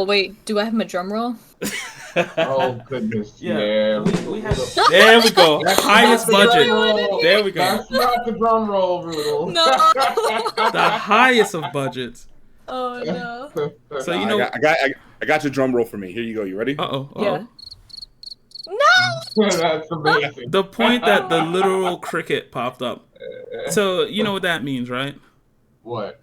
Oh wait, do I have my drum roll? Oh goodness, Yeah. We have. Rudel. There we go. That's Highest not the budget. drum roll. There we go. That's not the drum roll, Rudel. No. The highest of budgets. Oh no. So you know. I got your drum roll for me. Here you go. You ready? Yeah. No. That's amazing. The point that the literal cricket popped up. So you know what that means, right? What?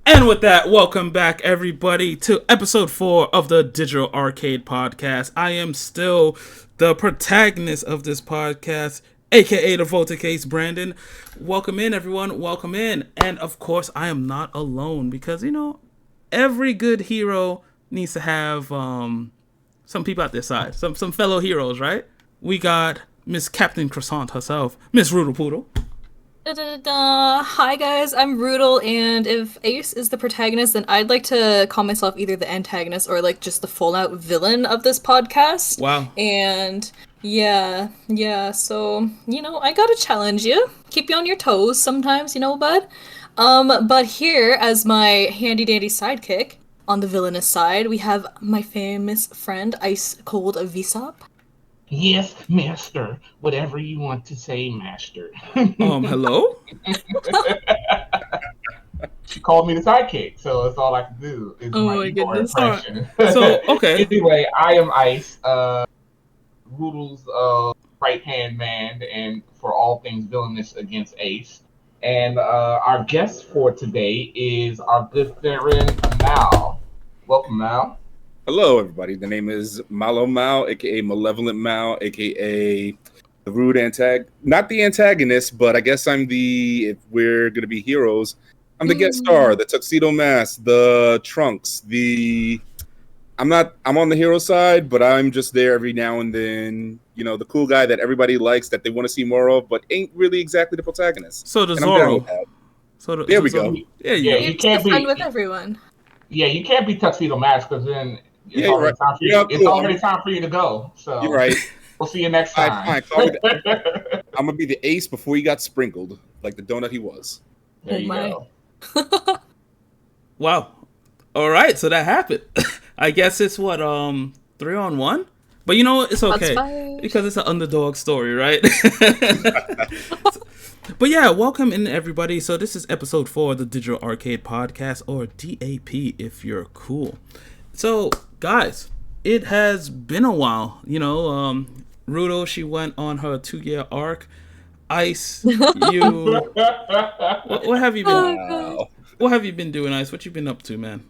And with that, welcome back everybody to episode 4 of the Digital Arcade Podcast. I am still the protagonist of this podcast, aka the Volta Case, Brandon. Welcome in, everyone. Welcome in. And of course, I am not alone because, you know, every good hero needs to have some people at their side, some fellow heroes, right? We got Miss Captain Croissant herself, Miss Rudel Poodle. Hi guys, I'm Rudel, and if Ace is the protagonist, then I'd like to call myself either the antagonist or like just the full-out villain of this podcast. Wow. And yeah, so, you know, I gotta challenge you. Keep you on your toes sometimes, you know, bud? But here, as my handy-dandy sidekick, on the villainous side, we have my famous friend, Ice Cold Visop. Yes, master. Whatever you want to say, master. Hello? She called me the sidekick, so that's all I can do. Is Oh my my evil goodness. impression. So, okay. Anyway, I am Ice, Rudel's right-hand man, and for all things villainous against Ace. And our guest for today is our good friend, Mal. Welcome, Mal. Hello, everybody. The name is Malo Mao, aka Malevolent Mao, aka the rude not the antagonist, but I guess I'm if we're gonna be heroes, I'm the guest star, the tuxedo mask, the trunks, I'm on the hero side, but I'm just there every now and then, you know, the cool guy that everybody likes, that they want to see more of, but ain't really exactly the protagonist. So the And I'm down Zorro. with that. There we go. Yeah, You can't be fun with everyone. Yeah, you can't be tuxedo mask because then it's Yeah, already right. time for you. Yeah, It's cool. already time for you to go. So You're right. We'll see you next time. Fine. Call me I'm gonna be the ace before he got sprinkled, like the donut he was. There Oh you my. go. Wow. All right, so that happened. I guess it's 3-on-1? But you know what? It's okay. fine. Because it's an underdog story, right? But yeah, welcome in everybody. So this is episode 4 of the Digital Arcade Podcast, or DAP if you're cool. So guys, it has been a while. You know, Rudel, she went on her 2-year arc. Ice, you what have you been Oh, what have you been doing, Ice? What you been up to, man?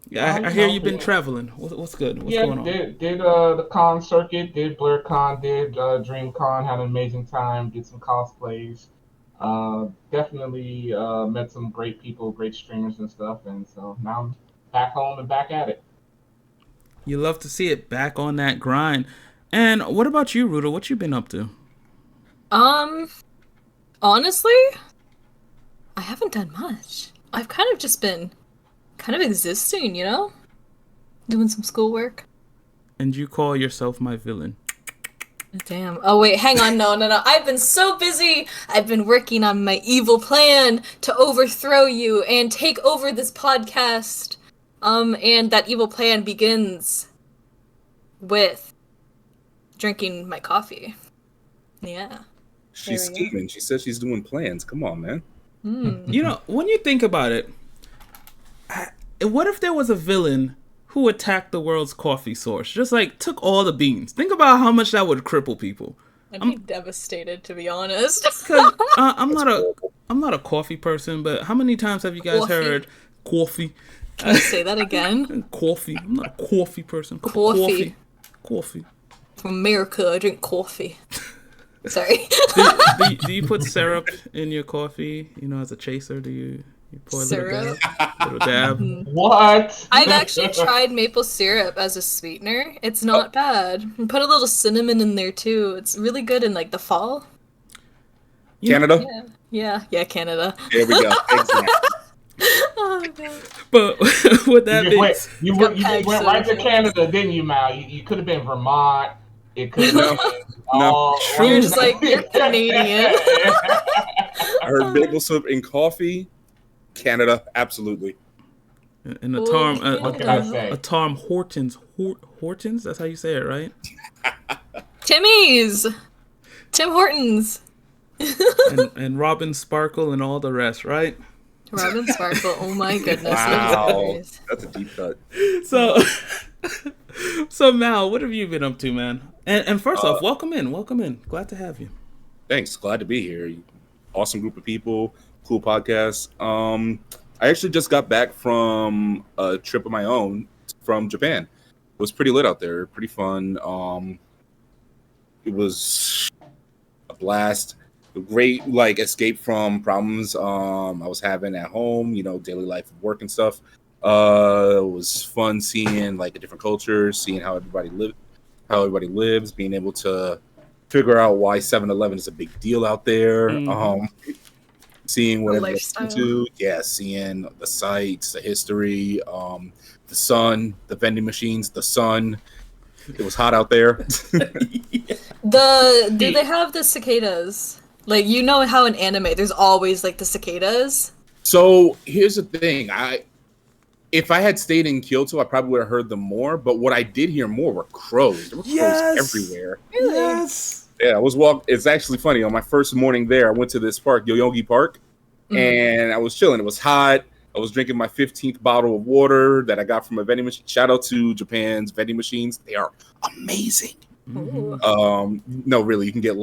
Yeah, I hear you've been traveling. What's good? What's going on? Did the con circuit, did BlurCon, did DreamCon, had an amazing time, did some cosplays. Definitely met some great people, great streamers and stuff, and so now I'm back home and back at it. You love to see it back on that grind. And what about you, Rudel? What you been up to? Honestly, I haven't done much. I've kind of just been existing, you know? Doing some schoolwork. And you call yourself my villain. Damn. Oh wait, hang on, no. I've been so busy. I've been working on my evil plan to overthrow you and take over this podcast. And that evil plan begins with drinking my coffee. Yeah. She's There we go. scheming. She says she's doing plans. Come on, man. You know, when you think about it, what if there was a villain who attacked the world's coffee source? Just like took all the beans. Think about how much that would cripple people. I'd be devastated, to be honest. Cause I'm not a coffee person, but how many times have you guys heard coffee? Can you say that again? Coffee. I'm not a coffee person. Coffee. Coffee. From America, I drink coffee. Sorry. Do you put syrup in your coffee? You know, as a chaser, do you pour a Syrup? little dab? What? I've actually tried maple syrup as a sweetener. It's not bad. And put a little cinnamon in there too. It's really good in like the fall. Canada? Yeah, Canada. There we go. Exactly. Oh god. But with that being You just went right to Canada, didn't you, Mal? You could have been Vermont. It could have been You're just like, you're Canadian. I heard maple syrup in coffee. Canada, absolutely. And What can I say? Atarm Hortons. Hortons? That's how you say it, right? Timmy's! Tim Hortons! and Robin Sparkle and all the rest, right? Robin Sparkle, oh my goodness. Wow, that's a deep cut. So Mal, what have you been up to, man? And first off, welcome in. Glad to have you. Thanks, glad to be here. Awesome group of people, cool podcast. I actually just got back from a trip of my own from Japan. It was pretty lit out there, pretty fun. It was a blast. A great escape from problems I was having at home, daily life and work and stuff. It was fun seeing a different culture, seeing how everybody lives, being able to figure out why 7-Eleven is a big deal out there. Seeing what everybody's into, seeing the sights, the history, the sun, the vending machines, the sun. It was hot out there. Do they have the cicadas? How in anime there's always the cicadas? So here's the thing. If I had stayed in Kyoto, I probably would have heard them more. But what I did hear more were crows. There were crows everywhere. Really? Yes. Yeah, it's actually funny. On my first morning there, I went to this park, Yoyogi Park, and I was chilling. It was hot. I was drinking my 15th bottle of water that I got from a vending machine. Shout out to Japan's vending machines. They are amazing. Ooh. No, really, you can get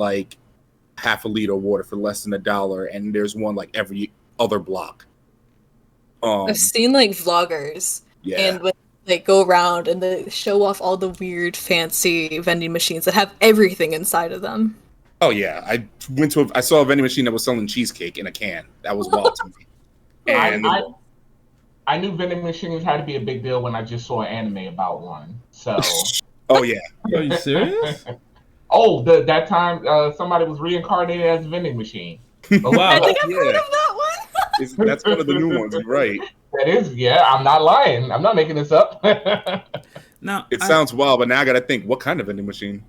half a liter of water for less than $1, and there's one every other block. I've seen vloggers, yeah, and when they go around and they show off all the weird, fancy vending machines that have everything inside of them. Oh yeah, I saw a vending machine that was selling cheesecake in a can. That was wild to me. And I knew vending machines had to be a big deal when I just saw an anime about one. So. Oh yeah. Are you serious? That time somebody was reincarnated as a vending machine. Oh, wow. I think I've heard of that one. That's one of the new ones, right? That is, yeah. I'm not lying. I'm not making this up. Now it sounds wild, but now I got to think, what kind of vending machine?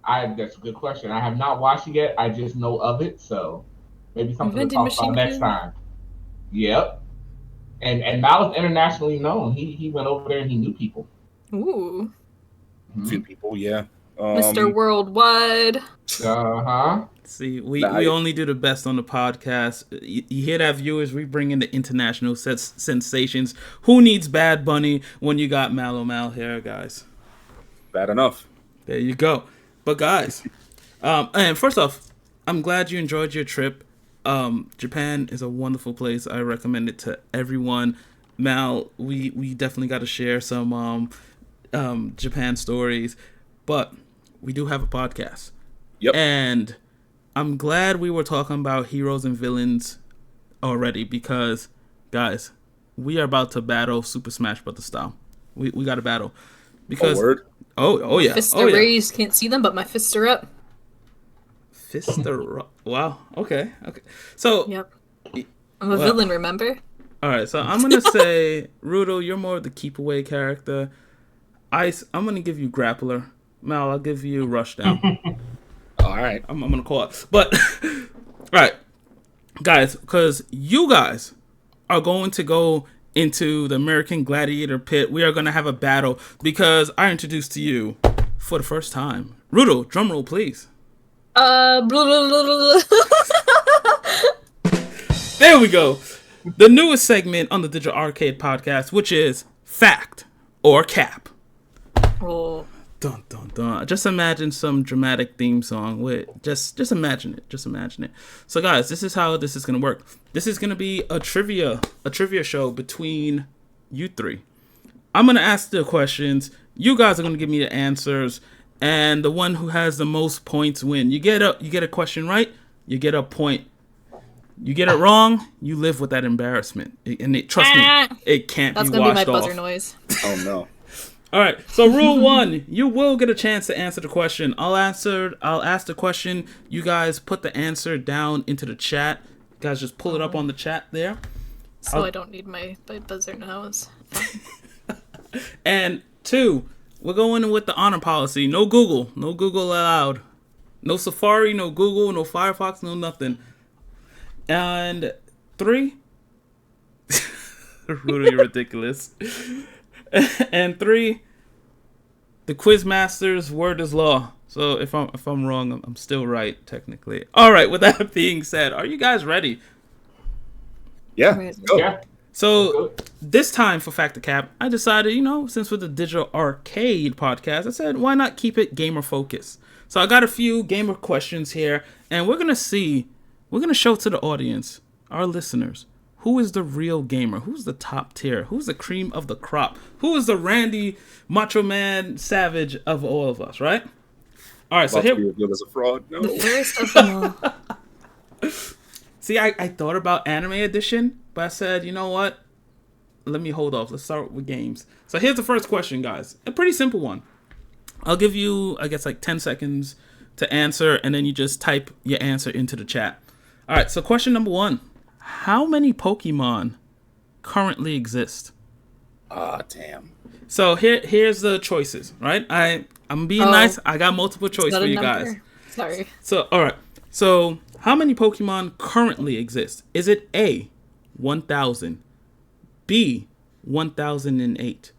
That's a good question. I have not watched it yet. I just know of it, so maybe something to talk about next time. Yep. And Mal is internationally known. He went over there and he knew people. Ooh. A few people, yeah. Mr. Worldwide. See, we only do the best on the podcast. You hear that, viewers? We bring in the international sensations. Who needs Bad Bunny when you got Mal here, guys? Bad enough. There you go. But guys, and first off, I'm glad you enjoyed your trip. Japan is a wonderful place. I recommend it to everyone. Mal, we definitely got to share some Japan stories, but we do have a podcast. Yep. And I'm glad we were talking about heroes and villains already because, guys, we are about to battle Super Smash Bros. Style. We got to battle. Because, oh yeah. Fists are raised. Can't see them, but my fists are up. Fists are up. Wow. Okay. So. Yep. I'm a villain, remember? All right. So I'm gonna say, Rudel, you're more of the keep away character. Ice, I'm gonna give you grappler. Mal, I'll give you rushdown. All right. I'm gonna call it. But right, guys, because you guys are going to go into the American Gladiator pit. We are gonna have a battle because I introduced to you for the first time. Rudel, drum roll, please. Blah, blah, blah, blah. There we go. The newest segment on the Digital Arcade podcast, which is Fact or Cap. Oh. Dun, dun, dun. Just imagine some dramatic theme song with just imagine it. Just imagine it. So guys, this is how this is gonna work. This is gonna be a trivia show between you three. I'm gonna ask the questions. You guys are gonna give me the answers, and the one who has the most points win. You get a question right, you get a point. You get it wrong, you live with that embarrassment. Trust me, it can't be washed off. That's gonna be my buzzer noise. Oh no. All right, so rule 1, you will get a chance to answer the question. I'll ask the question. You guys put the answer down into the chat. You guys just pull it up on the chat there. So I don't need my buzzer nose. And 2, we're going with the honor policy. No Google allowed. No Safari, no Google, no Firefox, no nothing. And 3, Rudel, you're ridiculous. And 3, the Quizmaster's word is law. So if I'm wrong, I'm still right technically. All right. With that being said, are you guys ready? Yeah. Right. Go. Yeah. So this time for Fact or Cap, I decided, since we're the Digital Arcade podcast, I said, why not keep it gamer focused? So I got a few gamer questions here, and we're going to show to the audience, our listeners, who is the real gamer? Who's the top tier? Who's the cream of the crop? Who is the Randy Macho Man Savage of all of us, right? All right, so here... revealed as a fraud. No. The fairest of them all. See, I thought about anime edition, but I said, you know what? Let me hold off. Let's start with games. So here's the first question, guys. A pretty simple one. I'll give you, I guess, like 10 seconds to answer, and then you just type your answer into the chat. All right, so question number 1. How many Pokemon currently exist? Ah, damn. So here's the choices, right? I'm being nice. I got multiple choice for you guys. Sorry. So, all right. So, how many Pokemon currently exist? Is it A, 1,000, B, 1,008,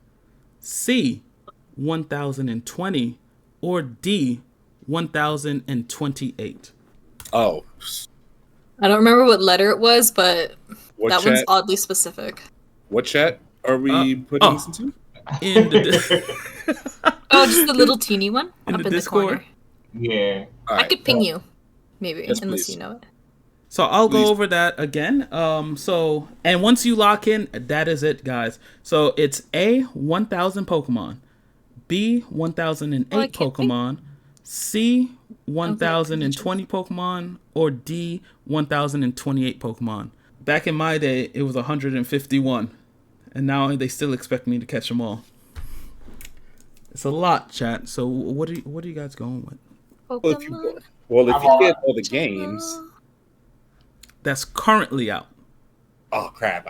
C, 1,020, or D, 1,028? Oh. I don't remember what letter it was, but What that chat? one's oddly specific. What chat are we putting this into? In the Oh, just the little teeny one In up the in Discord? the corner. Yeah. All I right. could ping you, maybe, Yes, unless please. you know it. So I'll Please. go over that again. And once you lock in, that is it, guys. So it's A, 1,000 Pokemon, B, 1,008 Oh, I can't think. Pokemon, C, 1,020 Pokemon, or D, 1,028 Pokemon. Back in my day, it was 151, and now they still expect me to catch them all. It's a lot, chat. So what are you guys going with? Well, if you Pokemon. get all the games. That's currently out. Oh crap!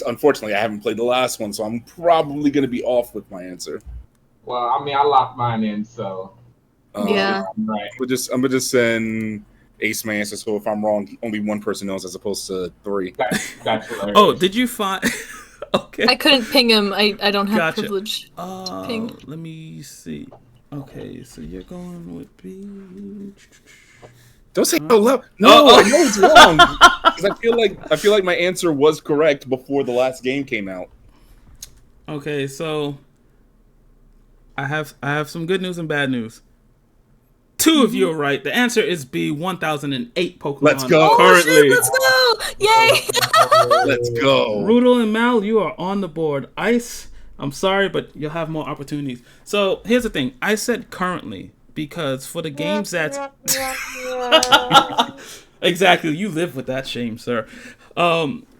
Unfortunately I haven't played the last one, so I'm probably going to be off with my answer. Well, I mean, I locked mine in, so Yeah. I'm right. I'm gonna just send Ace my answer. So if I'm wrong, only one person knows as opposed to 3. That's hilarious. Oh, did you find? Okay. I couldn't ping him. I don't have Gotcha. privilege. Ping. Let me see. Okay, so you're going with B. Don't say no loud. No, I know it's wrong. 'Cause I feel like my answer was correct before the last game came out. Okay, so I have some good news and bad news. 2 of you are right. The answer is B, 1,008 Pokemon. Let's go. Oh, Currently. shit, let's go! Yay! Let's go. Rudel and Mal, you are on the board. Ice, I'm sorry, but you'll have more opportunities. So here's the thing. I said currently because for the games that's exactly, you live with that shame, sir.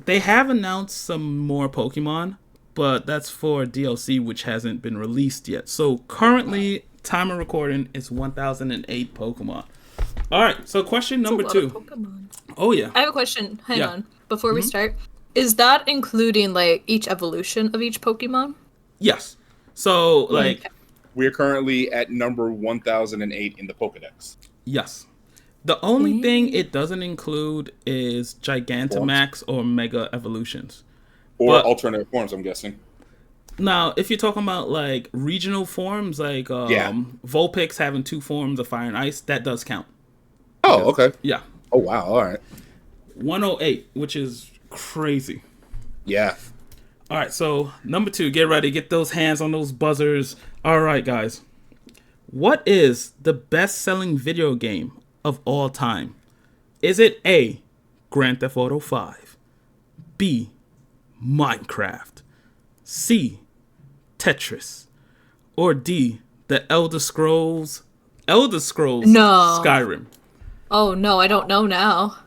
They have announced some more Pokemon, but that's for DLC, which hasn't been released yet. So currently, time of recording is 1,008 Pokemon. All right, so question number That's a lot 2. of Pokemon. Oh yeah. I have a question. Hang Yeah. on. Before we start, is that including like each evolution of each Pokemon? Yes. So like We're currently at number 1008 in the Pokedex. yes. The only thing it doesn't include is Gigantamax or Mega Evolutions. Or But- alternative forms, I'm guessing. Now, if you're talking about like regional forms, like Vulpix having 2 forms of Fire and Ice, that does count. Oh, okay. Yeah. Oh, wow. All right. 108, which is crazy. Yeah. All right, so number 2, get ready, get those hands on those buzzers. All right, guys. What is the best-selling video game of all time? Is it A, Grand Theft Auto 5, B, Minecraft, C, Tetris, or D, The Elder Scrolls No. Skyrim? Oh no, I don't know now.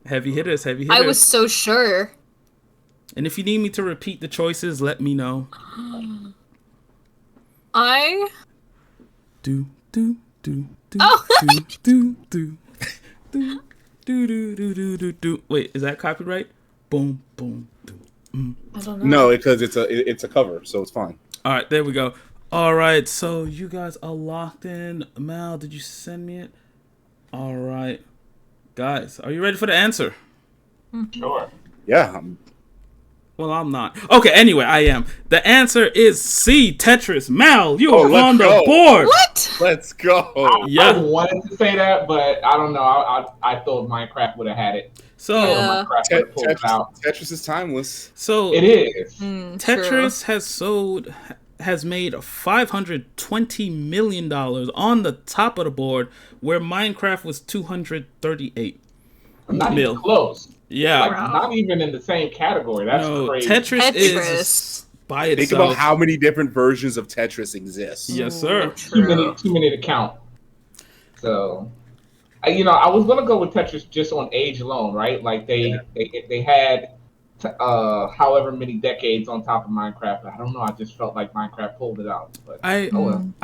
Heavy hitters, heavy hitters. I was so sure. And if you need me to repeat the choices, let me know. I Do do do do Oh. do do do do do do do do do. Wait, is that copyright? Boom boom. Boom. I don't know. No, because it's a cover, so it's fine. All right, there we go. All right, so you guys are locked in. Mal, did you send me it? All right, guys, are you ready for the answer? Sure. Yeah. Well, I'm not. Okay, anyway, I am. The answer is C, Tetris. Mal, you are let's on the go. board. What? Let's go. Yeah. I wanted to say that, but I don't know. I thought Minecraft would have had it. So, Yeah. Minecraft would have pulled it out. Tetris is timeless. so It is. Tetris has made $520 million on the top of the board, where Minecraft was 238 Not mil. even close. Yeah. Like, not even in the same category. That's crazy. Tetris is by itself. Think about how many different versions of Tetris exist. Yes, sir. Too many to count. So, I was gonna go with Tetris just on age alone, right? Like they had however many decades on top of Minecraft. I don't know. I just felt like Minecraft pulled it out. But I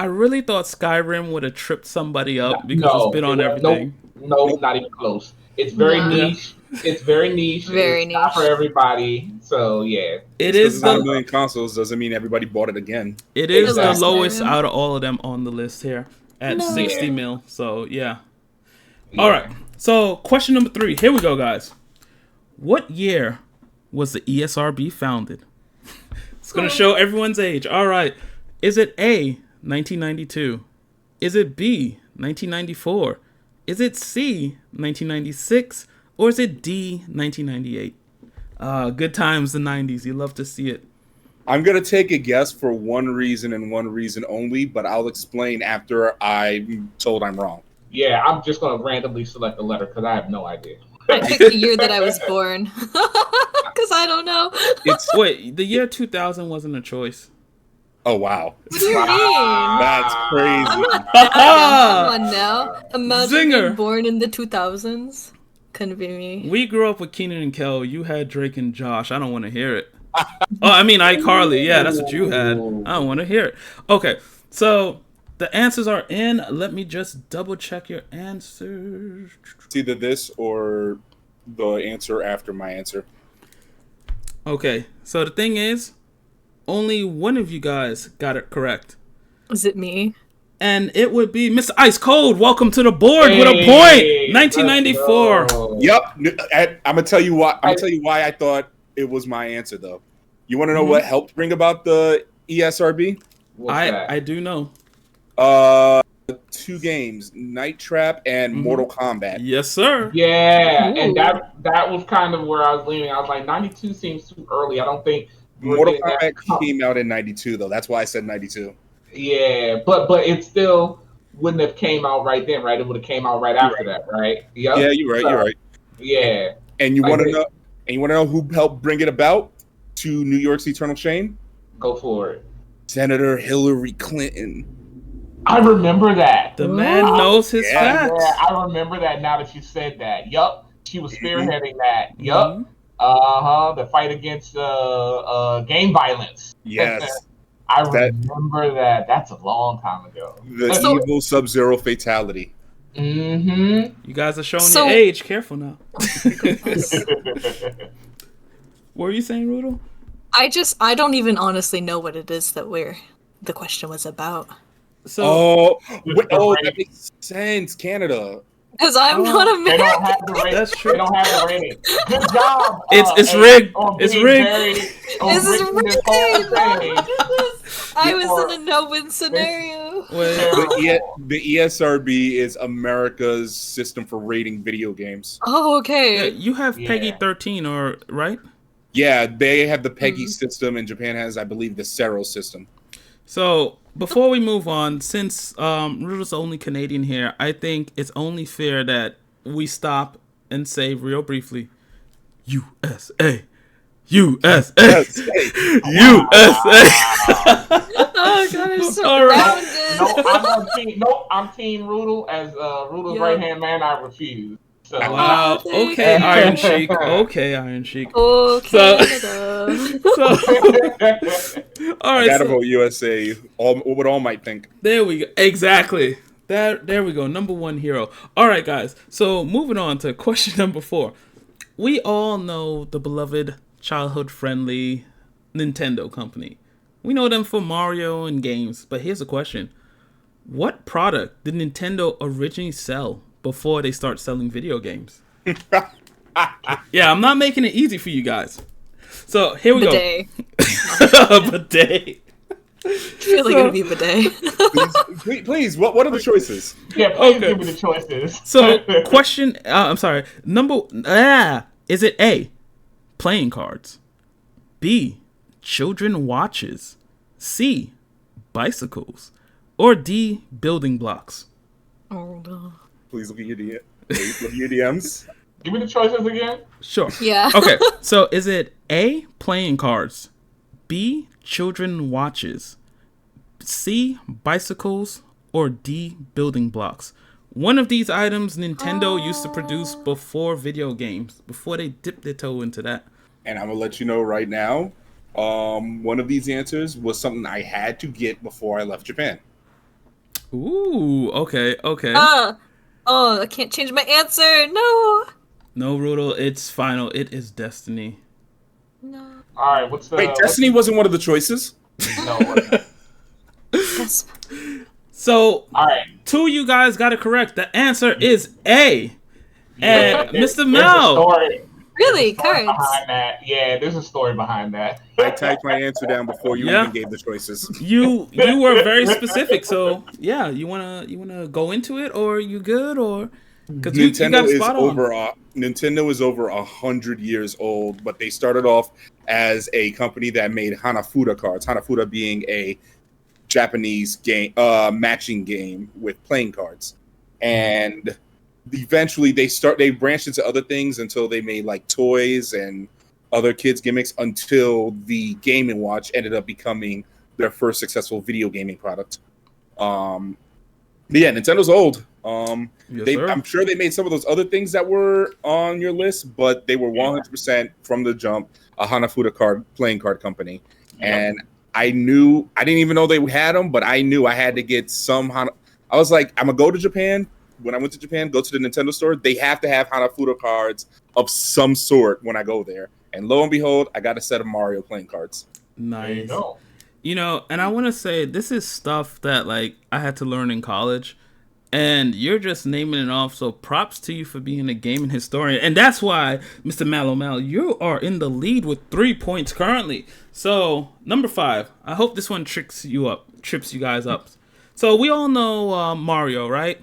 really thought Skyrim would have tripped somebody up because it's been on everything. No, not even close. It's very niche. It's very niche. It's not for everybody. So yeah, it is not a million consoles doesn't mean everybody bought it again. It is the lowest out of all of them on the list here at 60 mil. So yeah. All right. So question number 3. Here we go, guys. What year was the ESRB founded? It's gonna show everyone's age. All right. Is it A, 1992? Is it B, 1994? Is it C, 1996? Or is it D, 1998? Good times, the 90s. You love to see it. I'm going to take a guess for one reason and one reason only, but I'll explain after I'm told I'm wrong. Yeah, I'm just going to randomly select a letter because I have no idea. I picked the year that I was born. Because I don't know. Wait, the year 2000 wasn't a choice. Oh, wow. What do you mean? That's crazy. I'm not that young. Come on now. Imagine Zinger. being born in the 2000s. Couldn't be me. We grew up with Keenan and Kel. You had Drake and Josh. I don't want to hear it. I mean iCarly. Yeah, that's what you had. I don't want to hear it. Okay, so the answers are in. Let me just double check your answers. It's either this or the answer after my answer. Okay, so the thing is, only one of you guys got it correct. Is it me? And it would be Mr. Ice Cold. Welcome to the board with a point. 1994. Yep. I'm gonna tell you why. I'm gonna tell you why I thought it was my answer, though. You want to know what helped bring about the ESRB? I do know. 2 games, Night Trap and Mortal Kombat. Yes, sir. Yeah, and that was kind of where I was leaning. I was like, 92 seems too early. I don't think Mortal Kombat came out in 92, though. That's why I said 92. Yeah, but it still wouldn't have came out right then, right? It would have came out right after that, right? Yep. Yeah, you're right. You're right. Yeah. And you want to know? And you want to know who helped bring it about to New York's eternal shame? Go for it. Senator Hillary Clinton. I remember that. The man knows his facts. Yeah, I remember that now that you said that. Yup. She was spearheading that. Yup. The fight against gang violence. Yes. I remember that. That's a long time ago. The evil Sub-Zero fatality. Mm-hmm. You guys are showing your age. Careful now. What were you saying, Rudel? I don't even honestly know what it is that the question was about. So, that makes sense. Canada. Because I'm not a man. They don't have the rating. That's true. They don't have the rating. Good job. It's rigged. It's rigged. This is rigged. I was in a no-win scenario. The ESRB is America's system for rating video games. Oh, okay. Yeah, you have Peggy 13, or right? Yeah, they have the Peggy system, and Japan has, I believe, the Sero system. So, before we move on, since Rudel's the only Canadian here, I think it's only fair that we stop and say real briefly, USA, USA, USA. Oh god, I'm so All right. rounded. I'm Team Rudel. As Rudel's right-hand man, I refuse. So. Wow. Okay, Iron Sheik. Okay, Iron Sheik. Oh, Canada. All right. Gotta vote USA. What all might think. There we go. Exactly. There we go. Number 1 hero. All right, guys. So moving on to question number 4. We all know the beloved childhood-friendly Nintendo company. We know them for Mario and games. But here's a question. What product did Nintendo originally sell before they start selling video games? Yeah, I'm not making it easy for you guys. So here we Bidet. go. Bidet. I feel like it would be bidet. Please, what are the choices? Yeah, please Okay. give me the choices. So question. I'm sorry. Is it A, playing cards? B, children watches? C, bicycles? Or D, building blocks? Oh no. Please look at your DMs. Give me the choices again. Sure. Yeah. Okay. So is it A, playing cards? B, children watches? C, bicycles? Or D, building blocks? One of these items Nintendo used to produce before video games, before they dipped their toe into that. And I'm gonna let you know right now. One of these answers was something I had to get before I left Japan. Ooh, okay. I can't change my answer. No. No, Rudel, it's final. It is Destiny. No. All right, what's the? Wait, Destiny wasn't one of the choices? No. What, That's... So, all right. two of you guys got it correct. The answer is A. And there's Mr. a Mel. story Really, behind cards. that. Yeah, there's a story behind that. I typed my answer down before you Yeah. even gave the choices. You were very specific. So, yeah, you wanna go into it, or you good, or because you got Nintendo it is spot on. Nintendo is over 100 years old, but they started off as a company that made Hanafuda cards. Hanafuda being a Japanese game, matching game with playing cards, and eventually they branched into other things until they made like toys and other kids gimmicks until the Game & Watch ended up becoming their first successful video gaming product. But yeah, Nintendo's old. Yes, sir. I'm sure they made some of those other things that were on your list, but they were 100% from the jump a Hanafuda playing card company. And I didn't even know they had them, but I knew I had to get some I was like, I'm gonna go to Japan. When I went to Japan, go to the Nintendo store, they have to have Hanafuda cards of some sort when I go there. And lo and behold, I got a set of Mario playing cards. Nice. There you go. You know, and I want to say this is stuff that like I had to learn in college, and you're just naming it off. So props to you for being a gaming historian, and that's why, Mr. Mal, you are in the lead with 3 points currently. So number 5, I hope this one trips you guys up. So we all know Mario, right?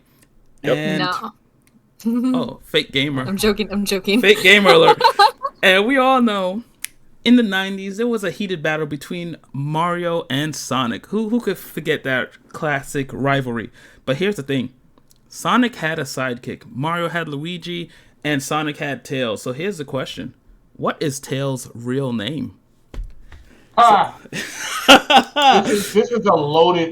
Yep. And, No. fake gamer. I'm joking. Fake gamer alert. And we all know in the 90s, there was a heated battle between Mario and Sonic. Who could forget that classic rivalry? But here's the thing. Sonic had a sidekick. Mario had Luigi, and Sonic had Tails. So here's the question. What is Tails' real name? This is a loaded.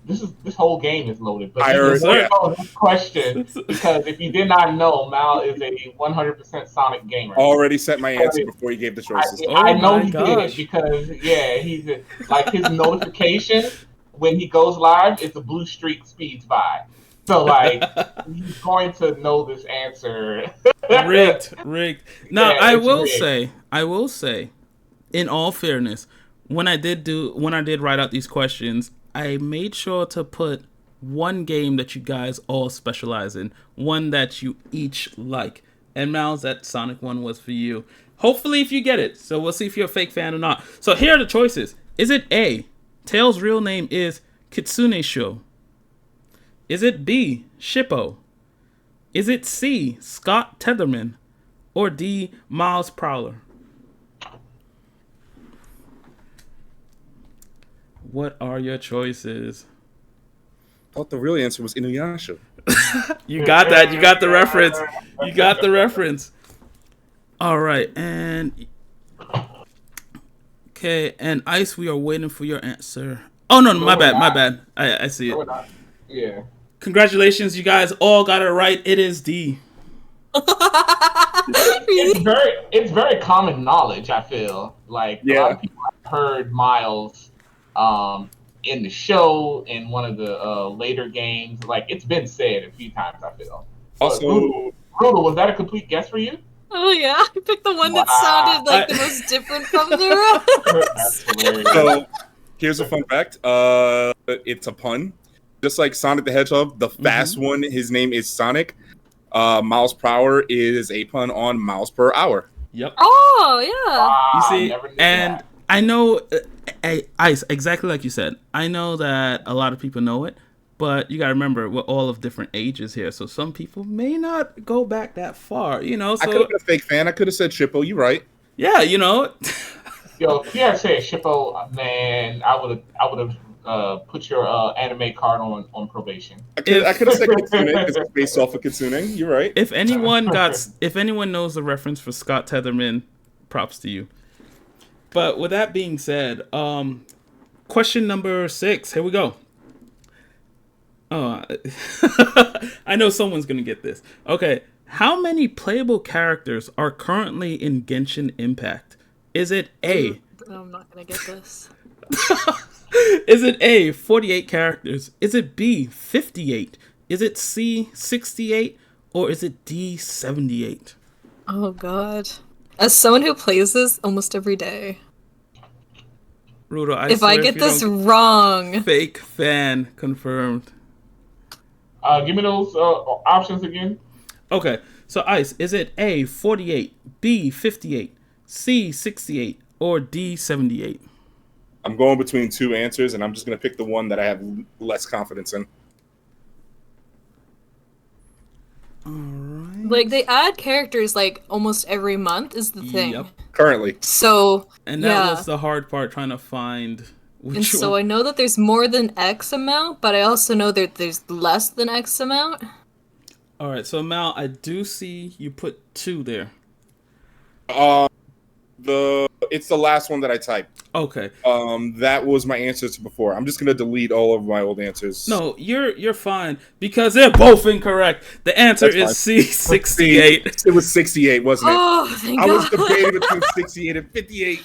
This whole game is loaded. But you just know this question because if you did not know, Mal is a 100% Sonic gamer. Already sent my answer before you gave the choices. I know my he gosh. did because he's like his notification when he goes live is the blue streak speeds by. So like he's going to know this answer. Rigged. Now Yeah, I it's will say, in all fairness, when I did write out these questions, I made sure to put one game that you guys all specialize in, one that you each like. And Mal's, that Sonic one was for you. Hopefully, if you get it. So we'll see if you're a fake fan or not. So here are the choices. Is it A, Tails' real name is Kitsune Sho? Is it B, Shippo? Is it C, Scott Tetherman? Or D, Miles Prowler? What are your choices? I thought the real answer was Inuyasha. You got that. You got the reference. You got the reference. All right. And okay. And Ice, we are waiting for your answer. Oh, no, my bad. I see it. Yeah. Congratulations. You guys all got it right. It is D. It's very common knowledge, I feel. Like, a lot of people have heard Miles in the show, in one of the later games. Like, it's been said a few times, I feel. Also, Rudel, was that a complete guess for you? Oh yeah, I picked the one that sounded like the most different from the rest. That's hilarious. so here's a fun fact. It's a pun. Just like Sonic the Hedgehog, the fast one, his name is Sonic. Miles per hour is a pun on miles per hour. Yep. Oh yeah. You I see, never knew and that. I know, Ice, exactly like you said. I know that a lot of people know it, but you got to remember we're all of different ages here, so some people may not go back that far. You know, I could so have been a fake fan. I could have said Shippo. You're right. yeah, you know. Yo, if you had said Shippo, man, I would have put your anime card on probation. I could have said Kitsune because it's based off of Kitsune. You're right. If anyone knows the reference for Scott Tetherman, props to you. But with that being said, question number 6. Here we go. Oh, I know someone's gonna get this. Okay, how many playable characters are currently in Genshin Impact? Is it A? I'm not gonna get this. Is it A, 48 characters? Is it B, 58? Is it C, 68? Or is it D, 78? Oh god. As someone who plays this almost every day, Rudel, if I get this wrong, fake fan confirmed. Give me those options again. Okay, so Ice, is it A, 48, B, 58, C, 68, or D, 78? I'm going between two answers, and I'm just going to pick the one that I have less confidence in. Alright. like they add characters like almost every month is the thing. Yep. Currently. So And that yeah. was the hard part, trying to find which And so one. I know that there's more than X amount, but I also know that there's less than X amount. Alright, so Mal, I do see you put 2 there. It's the last one that I typed. Okay. That was my answers to before. I'm just gonna delete all of my old answers. No, you're fine because they're both incorrect. The answer That's is fine. C, 68. It was 68, wasn't it? Oh, thank I was God. debating between 68 and 58.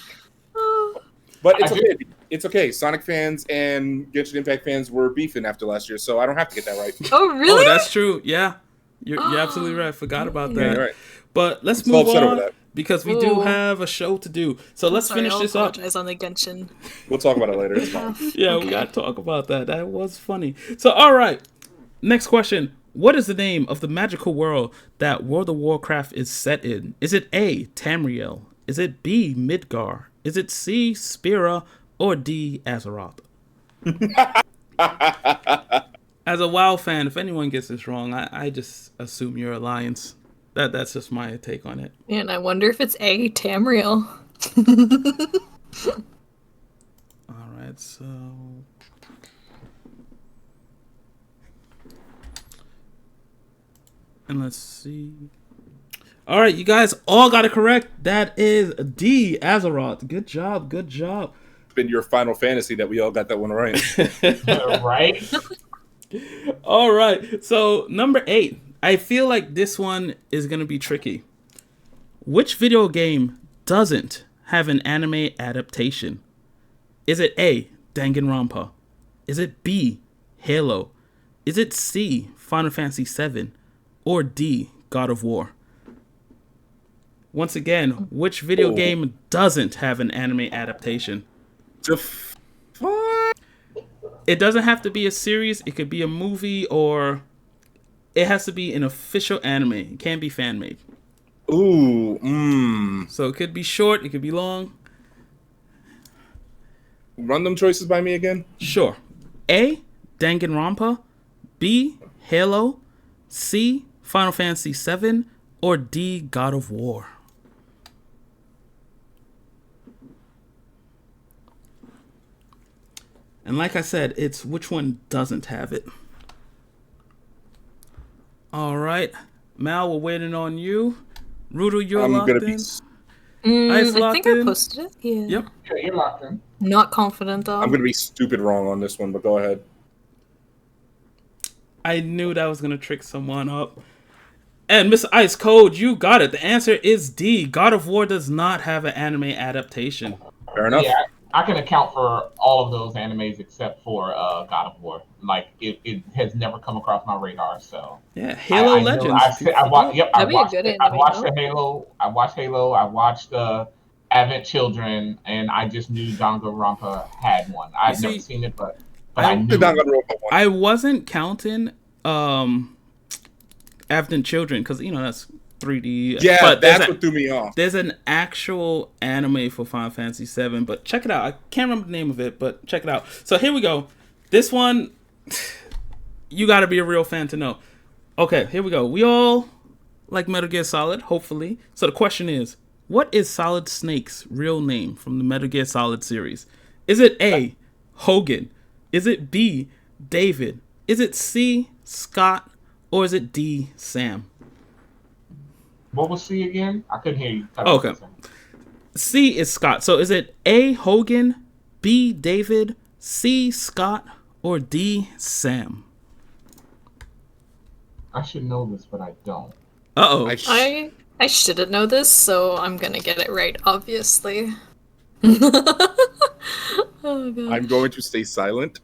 But it's okay. It's okay. Sonic fans and Genshin Impact fans were beefing after last year, so I don't have to get that right. Oh, really? Oh, that's true. Yeah, you're absolutely right. Forgot about Yeah, that. you're right. But let's I'm so move upset over on that. because we do Ooh. have a show to do. So let's Sorry, finish I'll this up. apologize on the Genshin. We'll talk about it later. It's fine. Yeah, we gotta talk about that. That was funny. So, all right. Next question. What is the name of the magical world that World of Warcraft is set in? Is it A, Tamriel? Is it B, Midgar? Is it C, Spira? Or D, Azeroth? As a WoW fan, if anyone gets this wrong, I just assume you're Alliance. That's just my take on it. And I wonder if it's A, Tamriel. All right, so... And let's see. All right, you guys all got it correct. That is D, Azeroth. Good job, good job. It's been your Final Fantasy that we all got that one right. Right? All right, so number 8. I feel like this one is going to be tricky. Which video game doesn't have an anime adaptation? Is it A, Danganronpa? Is it B, Halo? Is it C, Final Fantasy VII? Or D, God of War? Once again, which video game doesn't have an anime adaptation? It doesn't have to be a series. It could be a movie, or it has to be an official anime. It can't be fan made. Ooh, So it could be short. It could be long. Run them choices by me again. Sure. A, Danganronpa. B, Halo. C, Final Fantasy VII. Or D, God of War. And like I said, it's which one doesn't have it. All right. Mal, we're waiting on you. Rudel, you're I'm locked gonna in. be. Ice I think locked I in? posted it. Yeah. Yep. Yeah, you're locked in. Not confident though. I'm gonna be stupid wrong on this one, but go ahead. I knew that was going to trick someone up. And Mr. Ice Code, you got it. The answer is D. God of War does not have an anime adaptation. Fair enough. Yeah, I can account for all of those animes except for God of War. Like it has never come across my radar. So Yeah, Halo I know- Legends. I watched. Yep, I That'd be a watched. good I anime, watched though. the Halo. I watched Halo. I watched Advent Children, and I just knew Danganronpa had one. I've You never see, seen it, but I I knew. The it. Danganronpa one. I wasn't counting Advent Children because, that's 3D. Yeah, but that's what threw me off. There's an actual anime for Final Fantasy VII, but check it out. I can't remember the name of it, but check it out. So here we go. This one, you got to be a real fan to know. Okay, here we go. We all like Metal Gear Solid, hopefully. So the question is, what is Solid Snake's real name from the Metal Gear Solid series? Is it A, Hogan? Is it B, David? Is it C, Scott? Or is it D, Sam? What was C again? I couldn't hear you. Okay. C is Scott. So is it A, Hogan, B, David, C, Scott, or D, Sam? I should know this, but I don't. Uh-oh. I shouldn't know this, so I'm gonna get it right, obviously. Oh, God. I'm going to stay silent.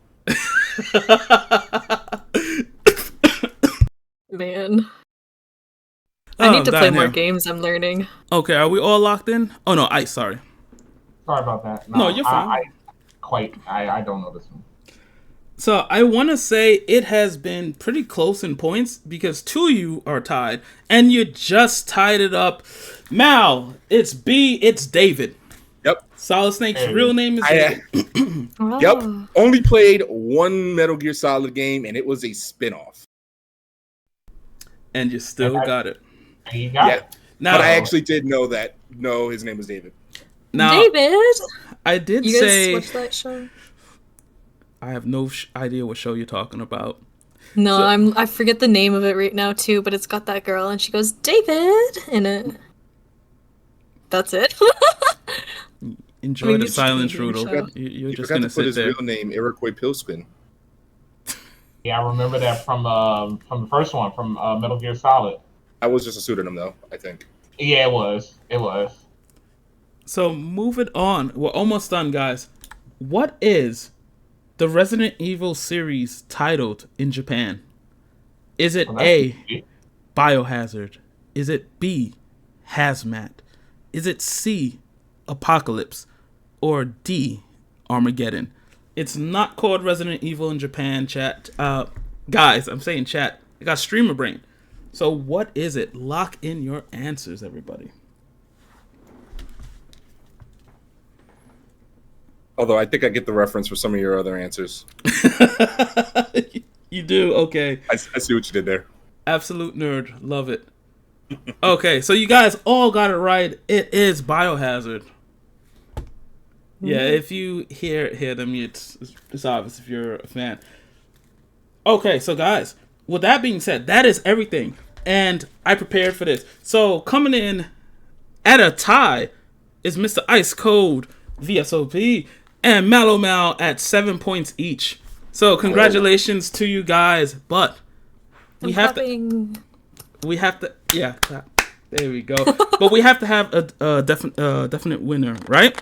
Man. I need to play more games, I'm learning. Okay, are we all locked in? Oh, no, Ice, sorry. Sorry about that. No, you're fine. I don't know this one. So I want to say it has been pretty close in points because two of you are tied, and you just tied it up. Mal, it's B, it's David. Yep. Solid Snake's real name is David. Yep. Only played one Metal Gear Solid game, and it was a spin-off. And you still got it. You got it. Now, but I actually did know that. No, his name was David. Now, David! I did you say... You guys watch that show? I have no idea what show you're talking about. No, I forget the name of it right now too, but it's got that girl and she goes, David, in it. That's it. Enjoy the silence, Rudel. You're just going to sit there. His real name, Iroquois Pillspin. Yeah, I remember that from the first one, from Metal Gear Solid. That was just a pseudonym, though, I think. Yeah, it was. It was. So, moving on. We're almost done, guys. What is the Resident Evil series titled in Japan? Is it A, Biohazard? Is it B, Hazmat? Is it C, Apocalypse? Or D, Armageddon? It's not called Resident Evil in Japan, chat. Guys, I'm saying chat. I got streamer brain. So what is it? Lock in your answers, everybody. Although I think I get the reference for some of your other answers. You do? Okay. I see what you did there. Absolute nerd. Love it. Okay, so you guys all got it right. It is Biohazard. Yeah, if you hear them, it's obvious if you're a fan. Okay, so guys, with that being said, that is everything. And I prepared for this. So coming in at a tie is Mr. Ice Cold, VSOP, and Mallow Mal at 7 points each. So congratulations to you guys, but we have to, yeah, there we go. But we have to have a definite winner, right?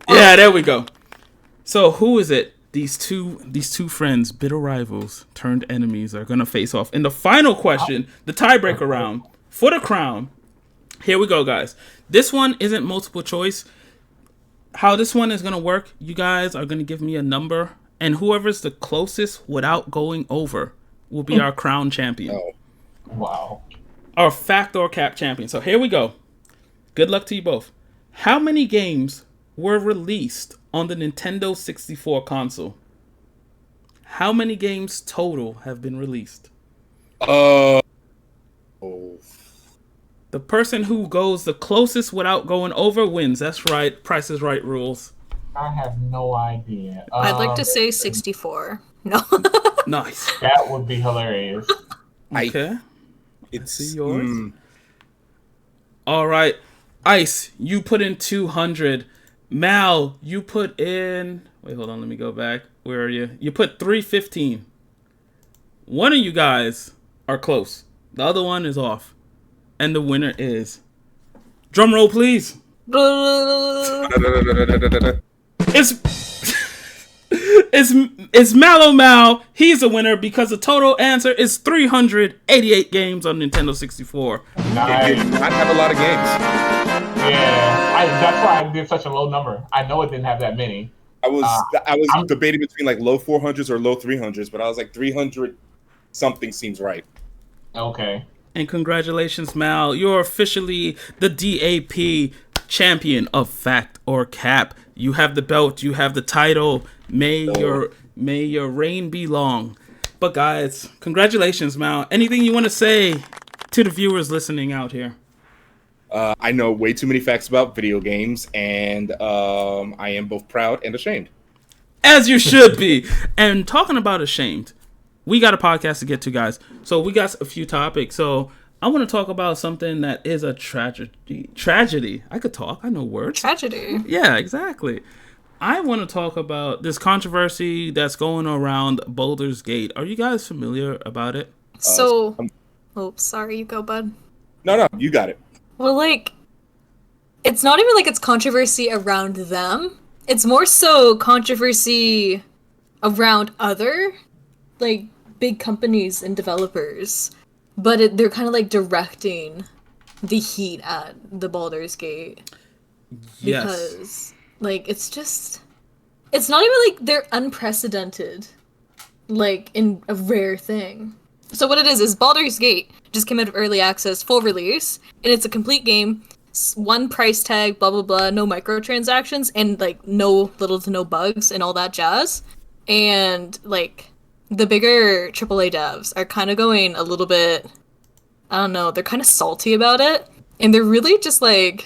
Yeah, there we go. So who is it? These two friends, bitter rivals turned enemies, are gonna face off in the final question, the tiebreaker round for the crown. Here we go, guys. This one isn't multiple choice. How this one is gonna work? You guys are gonna give me a number, and whoever's the closest without going over will be our crown champion. Oh. Wow. Our fact or cap champion. So here we go. Good luck to you both. How many games were released on the Nintendo 64 console? How many games total have been released? Oh. The person who goes the closest without going over wins. That's right. Price is Right rules. I have no idea. I'd like to say 64. No. Nice. That would be hilarious. Okay. It's yours. All right. Ice, you put in 200. Mal, you put in... Wait, hold on. Let me go back. Where are you? You put 315. One of you guys are close. The other one is off. And the winner is... Drum roll, please. It's Mallow Mal. He's a winner because the total answer is 388 games on Nintendo 64. Nice. It did not have a lot of games. Yeah, that's why I did such a low number. I know it didn't have that many. I was debating between like low 400s or low 300s, but I was like 300 something seems right. Okay. And congratulations, Mal. You're officially the DAP Champion of Fact or Cap. You have the belt. You have the title. May your reign be long. But guys, congratulations, Mal. Anything you want to say to the viewers listening out here? I know way too many facts about video games, and I am both proud and ashamed. As you should be. And talking about ashamed, we got a podcast to get to, guys. So we got a few topics. So I want to talk about something that is a tragedy. I could talk. I know words. Tragedy. Yeah, exactly. I want to talk about this controversy that's going around Baldur's Gate. Are you guys familiar about it? So, sorry, you go, bud. No, you got it. Well, like, it's not even like it's controversy around them. It's more so controversy around other, like, big companies and developers. But they're kind of, like, directing the heat at the Baldur's Gate. Yes. Because, like, it's not even, like, they're unprecedented, like, in a rare thing. So what it is Baldur's Gate just came out of early access, full release, and it's a complete game, one price tag, blah, blah, blah, no microtransactions, and, like, no little to no bugs and all that jazz. And, like, the bigger AAA devs are kind of going a little bit, I don't know, they're kind of salty about it, and they're really just, like,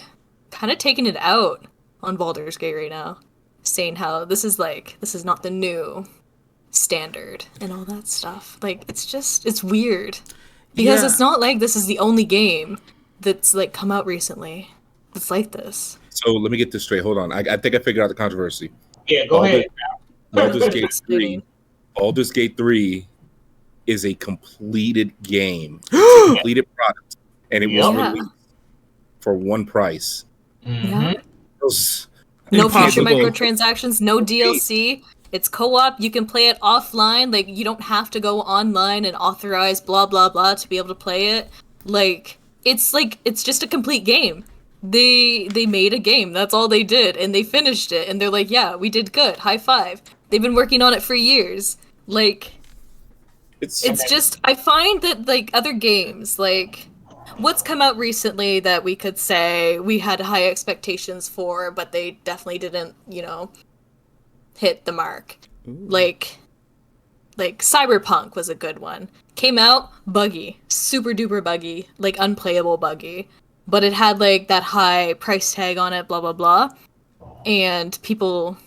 kind of taking it out on Baldur's Gate right now, saying how this is not the new standard and all that stuff. Like, it's weird. Because it's not like this is the only game that's, like, come out recently that's like this. So let me get this straight. Hold on. I think I figured out the controversy. Yeah, go ahead. Baldur's Gate 3. Baldur's Gate 3 is a completed game. It's a completed product. And it was released for one price. Yeah. Was no future impossible. microtransactions, no DLC. It's co-op. You can play it offline. Like, you don't have to go online and authorize blah blah blah to be able to play it. Like, it's just a complete game. They made a game. That's all they did, and they finished it. And they're like, yeah, we did good. High five. They've been working on it for years. Like, it's just, I find that, like, other games, like, what's come out recently that we could say we had high expectations for, but they definitely didn't, hit the mark. Ooh. Like Cyberpunk was a good one. Came out, buggy. Super duper buggy. Like, unplayable buggy. But it had, like, that high price tag on it, blah, blah, blah. And people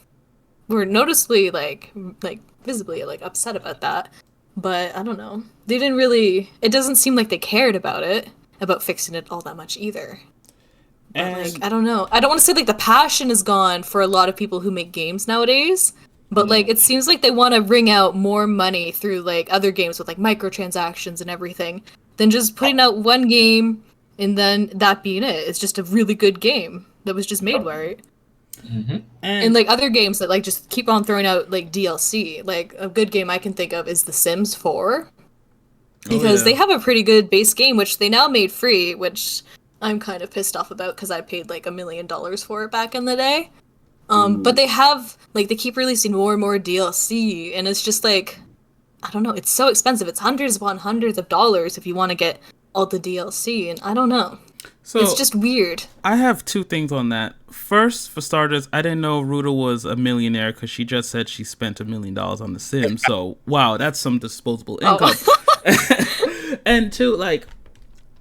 were noticeably, like visibly, like, upset about that. But, I don't know. They didn't really... It doesn't seem like they cared about it. About fixing it all that much either. But, like, I don't know. I don't want to say, like, the passion is gone for a lot of people who make games nowadays, but, like, it seems like they want to wring out more money through, like, other games with, like, microtransactions and everything than just putting out one game and then that being it. It's just a really good game that was just made right. Mm-hmm. And, like, other games that, like, just keep on throwing out, like, DLC. Like, a good game I can think of is The Sims 4. Because they have a pretty good base game, which they now made free, which I'm kind of pissed off about because I paid like $1 million for it back in the day. But they have, like, they keep releasing more and more DLC, and it's just like, I don't know, it's so expensive. It's hundreds upon hundreds of dollars if you want to get all the DLC, and I don't know. So it's just weird. I have two things on that. First, for starters, I didn't know Rudel was a millionaire because she just said she spent $1 million on The Sims. So, wow, that's some disposable income. And two, like,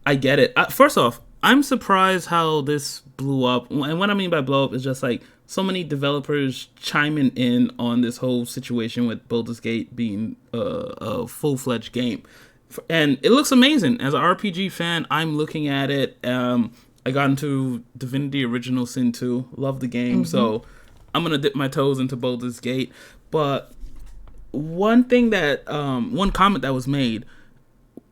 I get it. First off, I'm surprised how this blew up. And what I mean by blow up is just, like, so many developers chiming in on this whole situation with Baldur's Gate being a full-fledged game. And it looks amazing. As an RPG fan, I'm looking at it. I got into Divinity Original Sin 2. Love the game. Mm-hmm. So I'm going to dip my toes into Baldur's Gate. But one thing that, one comment that was made,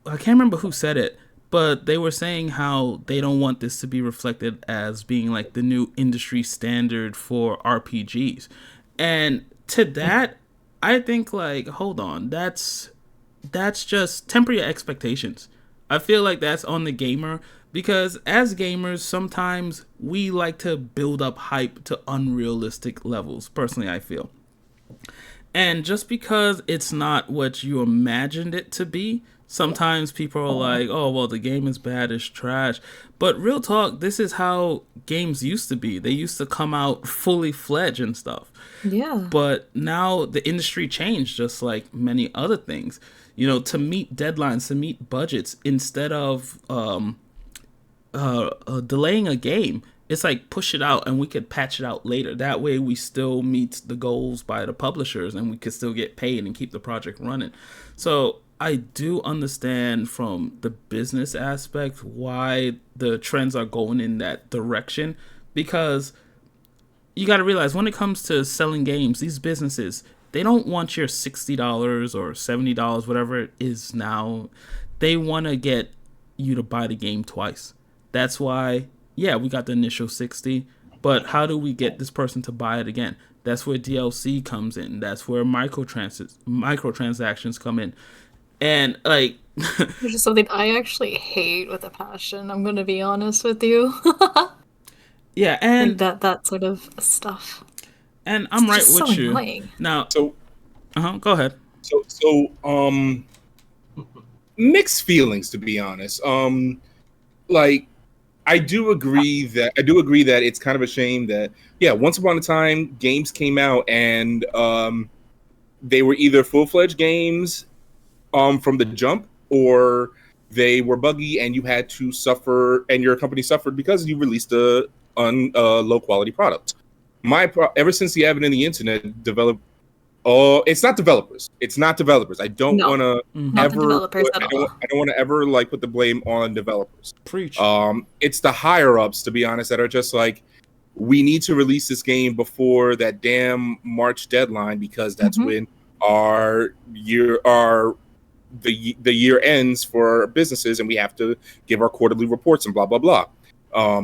I can't remember who said it, but they were saying how they don't want this to be reflected as being like the new industry standard for RPGs. And to that, I think, like, hold on, that's just temper your expectations. I feel like that's on the gamer, because as gamers, sometimes we like to build up hype to unrealistic levels, personally, I feel. And just because it's not what you imagined it to be, Sometimes people are like, oh, well, the game is bad, it's trash. But real talk, this is how games used to be. They used to come out fully fledged and stuff. Yeah. But now the industry changed, just like many other things. You know, to meet deadlines, to meet budgets, instead of delaying a game, it's like push it out and we could patch it out later. That way we still meet the goals by the publishers and we could still get paid and keep the project running. So I do understand from the business aspect why the trends are going in that direction, because you got to realize when it comes to selling games, these businesses, they don't want your $60 or $70, whatever it is now. They want to get you to buy the game twice. That's why, yeah, we got the initial 60, but how do we get this person to buy it again? That's where DLC comes in. That's where microtransactions come in. And, like... Which is something I actually hate with a passion, I'm going to be honest with you. Yeah, and... that sort of stuff. And I'm right just with so you. Annoying. Now... So... Go ahead. So, mixed feelings, to be honest. Like... I do agree that it's kind of a shame that, yeah, once upon a time games came out and they were either full-fledged games from the jump, or they were buggy and you had to suffer, and your company suffered because you released a low quality product. Ever since the advent of the internet, it's not developers. I don't want to ever. I don't want to ever like put the blame on developers. Preach. It's the higher ups, to be honest, that are just like, we need to release this game before that damn March deadline, because that's when the year ends for businesses and we have to give our quarterly reports and blah blah blah.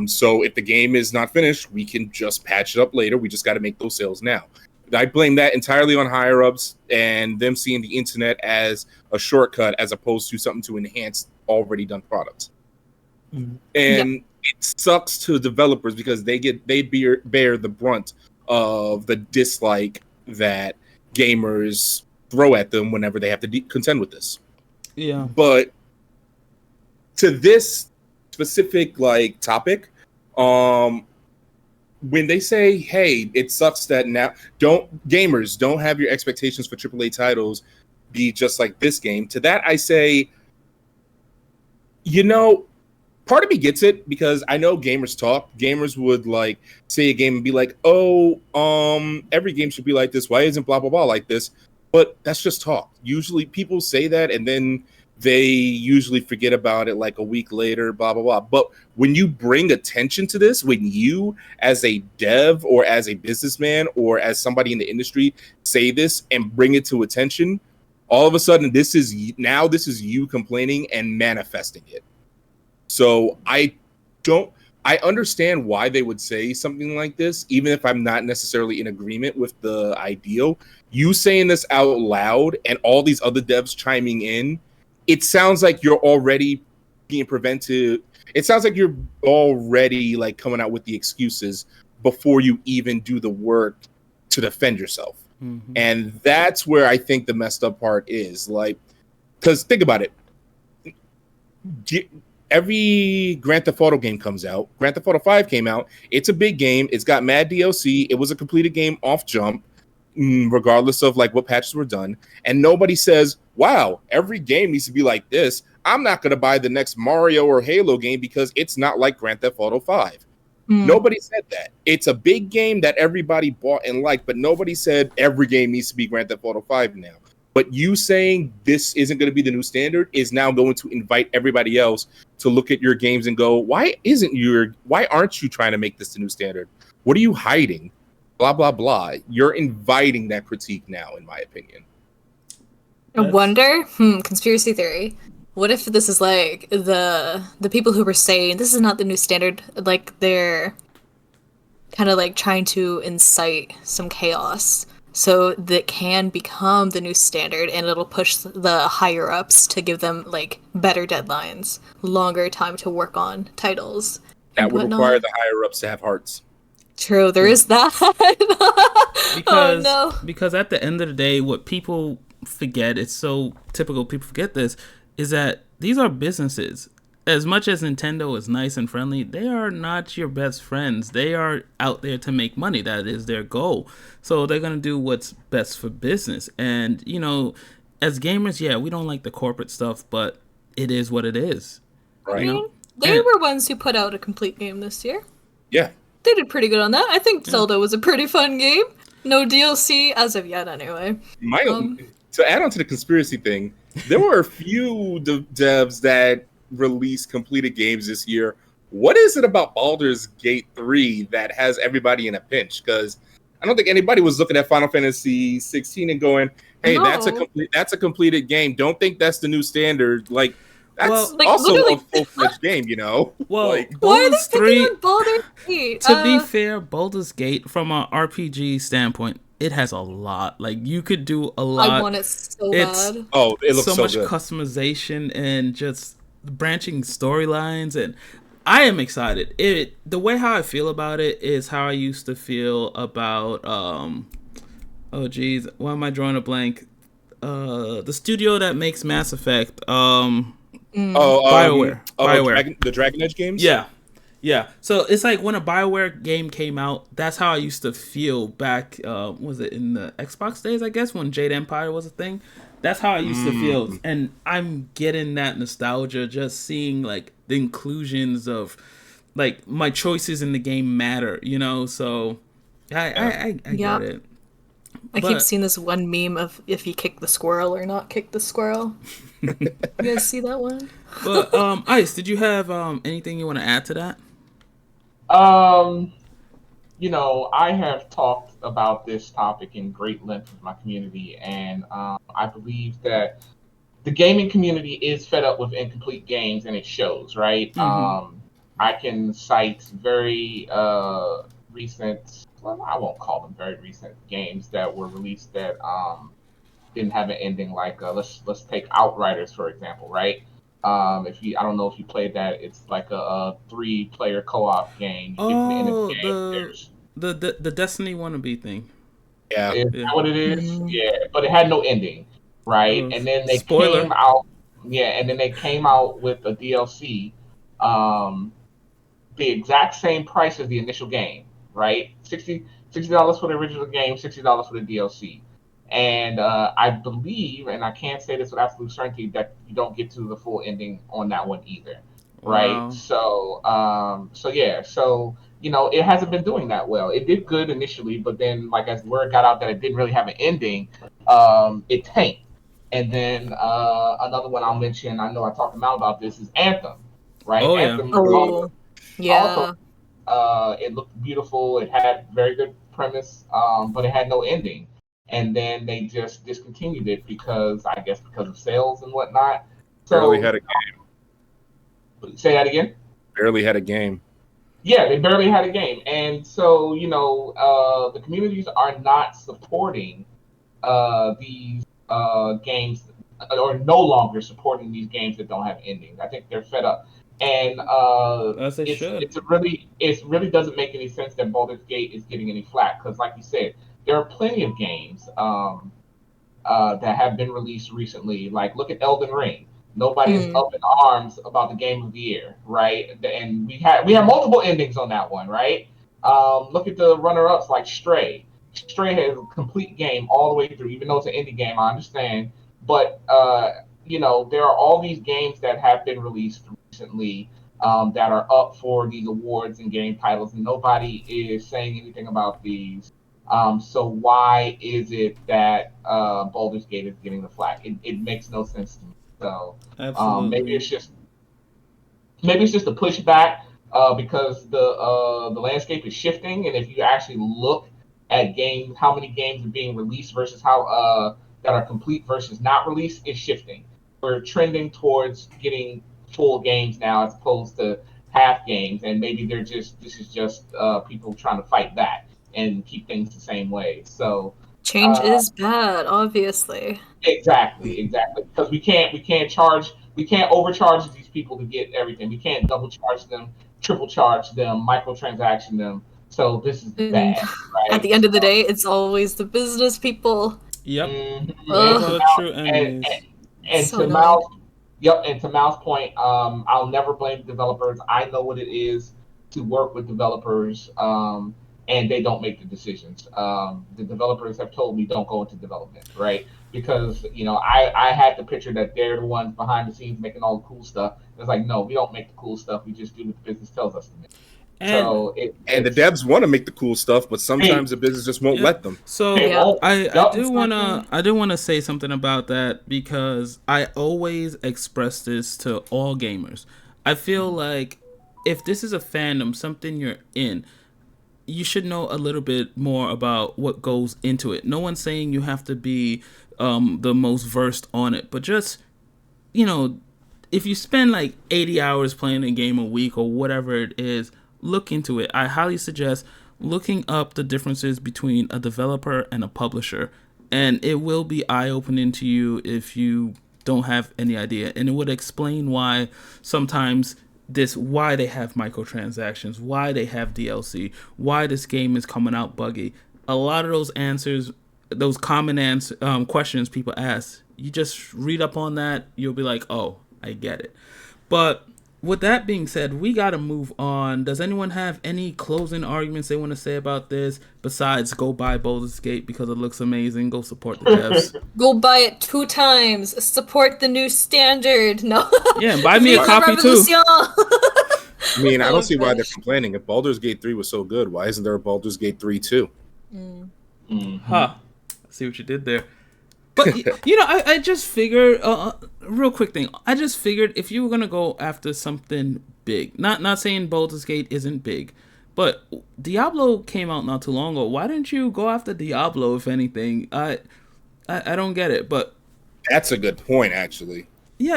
So if the game is not finished, we can just patch it up later. We just got to make those sales now. I blame that entirely on higher ups and them seeing the internet as a shortcut as opposed to something to enhance already done products. And it sucks to developers because they bear the brunt of the dislike that gamers throw at them whenever they have to contend with this. Yeah. But to this specific like topic, when they say, hey, it sucks that now gamers don't have your expectations for AAA titles be just like this game. To that, I say, part of me gets it, because I know gamers talk. Gamers would like say a game and be like, oh, every game should be like this. Why isn't blah, blah, blah like this? But that's just talk. Usually people say that and then they usually forget about it like a week later, blah, blah, blah. But when you bring attention to this, when you as a dev or as a businessman or as somebody in the industry say this and bring it to attention, all of a sudden this is you complaining and manifesting it. So I understand why they would say something like this, even if I'm not necessarily in agreement with the ideal. You saying this out loud and all these other devs chiming in, it sounds like you're already being prevented. It sounds like you're already like coming out with the excuses before you even do the work to defend yourself. Mm-hmm. And that's where I think the messed up part is. Like, because think about it. Every Grand Theft Auto game comes out. Grand Theft Auto 5 came out. It's a big game. It's got mad DLC. It was a completed game off jump, regardless of like what patches were done. And nobody says, wow, every game needs to be like this. I'm not going to buy the next Mario or Halo game because it's not like Grand Theft Auto 5. Nobody said that. It's a big game that everybody bought and liked, but nobody said every game needs to be Grand Theft Auto 5 now. But you saying this isn't going to be the new standard is now going to invite everybody else to look at your games and go, why aren't you trying to make this the new standard? What are you hiding? Blah, blah, blah. You're inviting that critique now, in my opinion. I wonder, conspiracy theory. What if this is like the people who were saying this is not the new standard, like they're kind of like trying to incite some chaos so that can become the new standard, and it'll push the higher ups to give them like better deadlines, longer time to work on titles. That would require the higher ups to have hearts. True, there is that. Because at the end of the day, what people forget, it's so typical people forget this, is that these are businesses. As much as Nintendo is nice and friendly, they are not your best friends. They are out there to make money. That is their goal. So they're going to do what's best for business. And, you know, as gamers, yeah, we don't like the corporate stuff, but it is what it is. Right. I mean, they were ones who put out a complete game this year. Yeah. They did pretty good on that. I think Zelda was a pretty fun game. No DLC as of yet, anyway. To add on to the conspiracy thing, there were a few devs that released completed games this year. What is it about Baldur's Gate 3 that has everybody in a pinch? Because I don't think anybody was looking at Final Fantasy 16 and going, "Hey, that's a completed game. Don't think that's the new standard." Like, that's also a full-fledged game, you know? Well, like, why are they picking on Baldur's Gate? To be fair, Baldur's Gate, from an RPG standpoint, it has a lot. Like, you could do a lot. I want it so bad. Oh, it looks so much good. Customization and just branching storylines, and I am excited. The way how I feel about it is how I used to feel about oh geez, why am I drawing a blank? The studio that makes Mass Effect, BioWare. The Dragon Age games? Yeah. So it's like when a BioWare game came out, that's how I used to feel back, was it in the Xbox days, I guess, when Jade Empire was a thing? That's how I used to feel. And I'm getting that nostalgia, just seeing, like, the inclusions of, like, my choices in the game matter, you know? So I get it. I keep seeing this one meme of if you kick the squirrel or not kick the squirrel. You guys see that one? But Ice, did you have anything you want to add to that? You know, I have talked about this topic in great length with my community, and I believe that the gaming community is fed up with incomplete games, and it shows, right? Mm-hmm. I can cite very recent, well, I won't call them very recent games that were released that didn't have an ending. Like let's take Outriders for example, right? I don't know if you played that. It's like a 3-player co-op game. The Destiny wannabe thing. Yeah, is that what it is? Yeah, but it had no ending, right? And then they spoiler. came out. Yeah, and then they came out with a DLC, the exact same price as the initial game, right? $60 for the original game, $60 for the DLC. And I believe, and I can't say this with absolute certainty, that you don't get to the full ending on that one either, right? Wow. So you know, it hasn't been doing that well. It did good initially, but then, like, as word got out that it didn't really have an ending, it tanked. And then another one I'll mention, I know I talked about this, is Anthem, right? Oh, Anthem yeah. it looked beautiful. It had very good premise, but it had no ending. And then they just discontinued it because of sales and whatnot. So, barely had a game. Say that again? Barely had a game. Yeah, they barely had a game. And so, you know, the communities are not supporting these games, or no longer supporting these games that don't have endings. I think they're fed up. And As they should. it really doesn't make any sense that Baldur's Gate is getting any flack, because, like you said, there are plenty of games that have been released recently. Like, look at Elden Ring. Nobody is up in arms about the game of the year, right? And we have multiple endings on that one, right? Look at the runner-ups like Stray. Stray has a complete game all the way through, even though it's an indie game, I understand. But you know, there are all these games that have been released recently that are up for these awards and game titles, and nobody is saying anything about these. So why is it that Baldur's Gate is getting the flack? It makes no sense to me. So maybe it's just a pushback because the landscape is shifting, and if you actually look at games, how many games are being released versus how that are complete versus not released, is shifting. We're trending towards getting full games now as opposed to half games, and maybe this is just people trying to fight that and keep things the same way. So change is bad, obviously. Exactly. Because we can't overcharge these people to get everything. We can't double charge them, triple charge them, microtransaction them. So this is bad. Right? At the end of the day, it's always the business people. Yep. Mm-hmm. Those are the true enemies. And So to annoying. Yep, and to Mal's point, I'll never blame developers. I know what it is to work with developers, and they don't make the decisions. The developers have told me don't go into development, right? Because I had the picture that they're the ones behind the scenes making all the cool stuff. It's like, no, we don't make the cool stuff. We just do what the business tells us to make. And So And the devs want to make the cool stuff, but sometimes the business just won't Yeah. let them. So They won't. I Yup. do wanna say something about that, because I always express this to all gamers. I feel like if this is a fandom, something you're in, you should know a little bit more about what goes into it. No one's saying you have to be the most versed on it, but just, if you spend like 80 hours playing a game a week or whatever it is, look into it. I highly suggest looking up the differences between a developer and a publisher, and it will be eye-opening to you if you don't have any idea, and it would explain why sometimes why they have microtransactions, why they have DLC, why this game is coming out buggy. A lot of those answers, those common questions people ask, you just read up on that, you'll be like, oh, I get it. But with that being said, we gotta move on. Does anyone have any closing arguments they want to say about this besides go buy Baldur's Gate because it looks amazing? Go support the devs. Go buy it 2 times. Support the new standard. No. Yeah, buy me a Vive la copy too. revolution. I mean, I Oh, don't see why gosh. they're complaining. If Baldur's Gate 3 was so good, why isn't there a Baldur's Gate 3 too? Huh. See what you did there. But I just figured real quick thing. I just figured if you were gonna go after something big, not saying Baldur's Gate isn't big, but Diablo came out not too long ago. Why didn't you go after Diablo? If anything, I don't get it. But That's a good point, actually. yeah,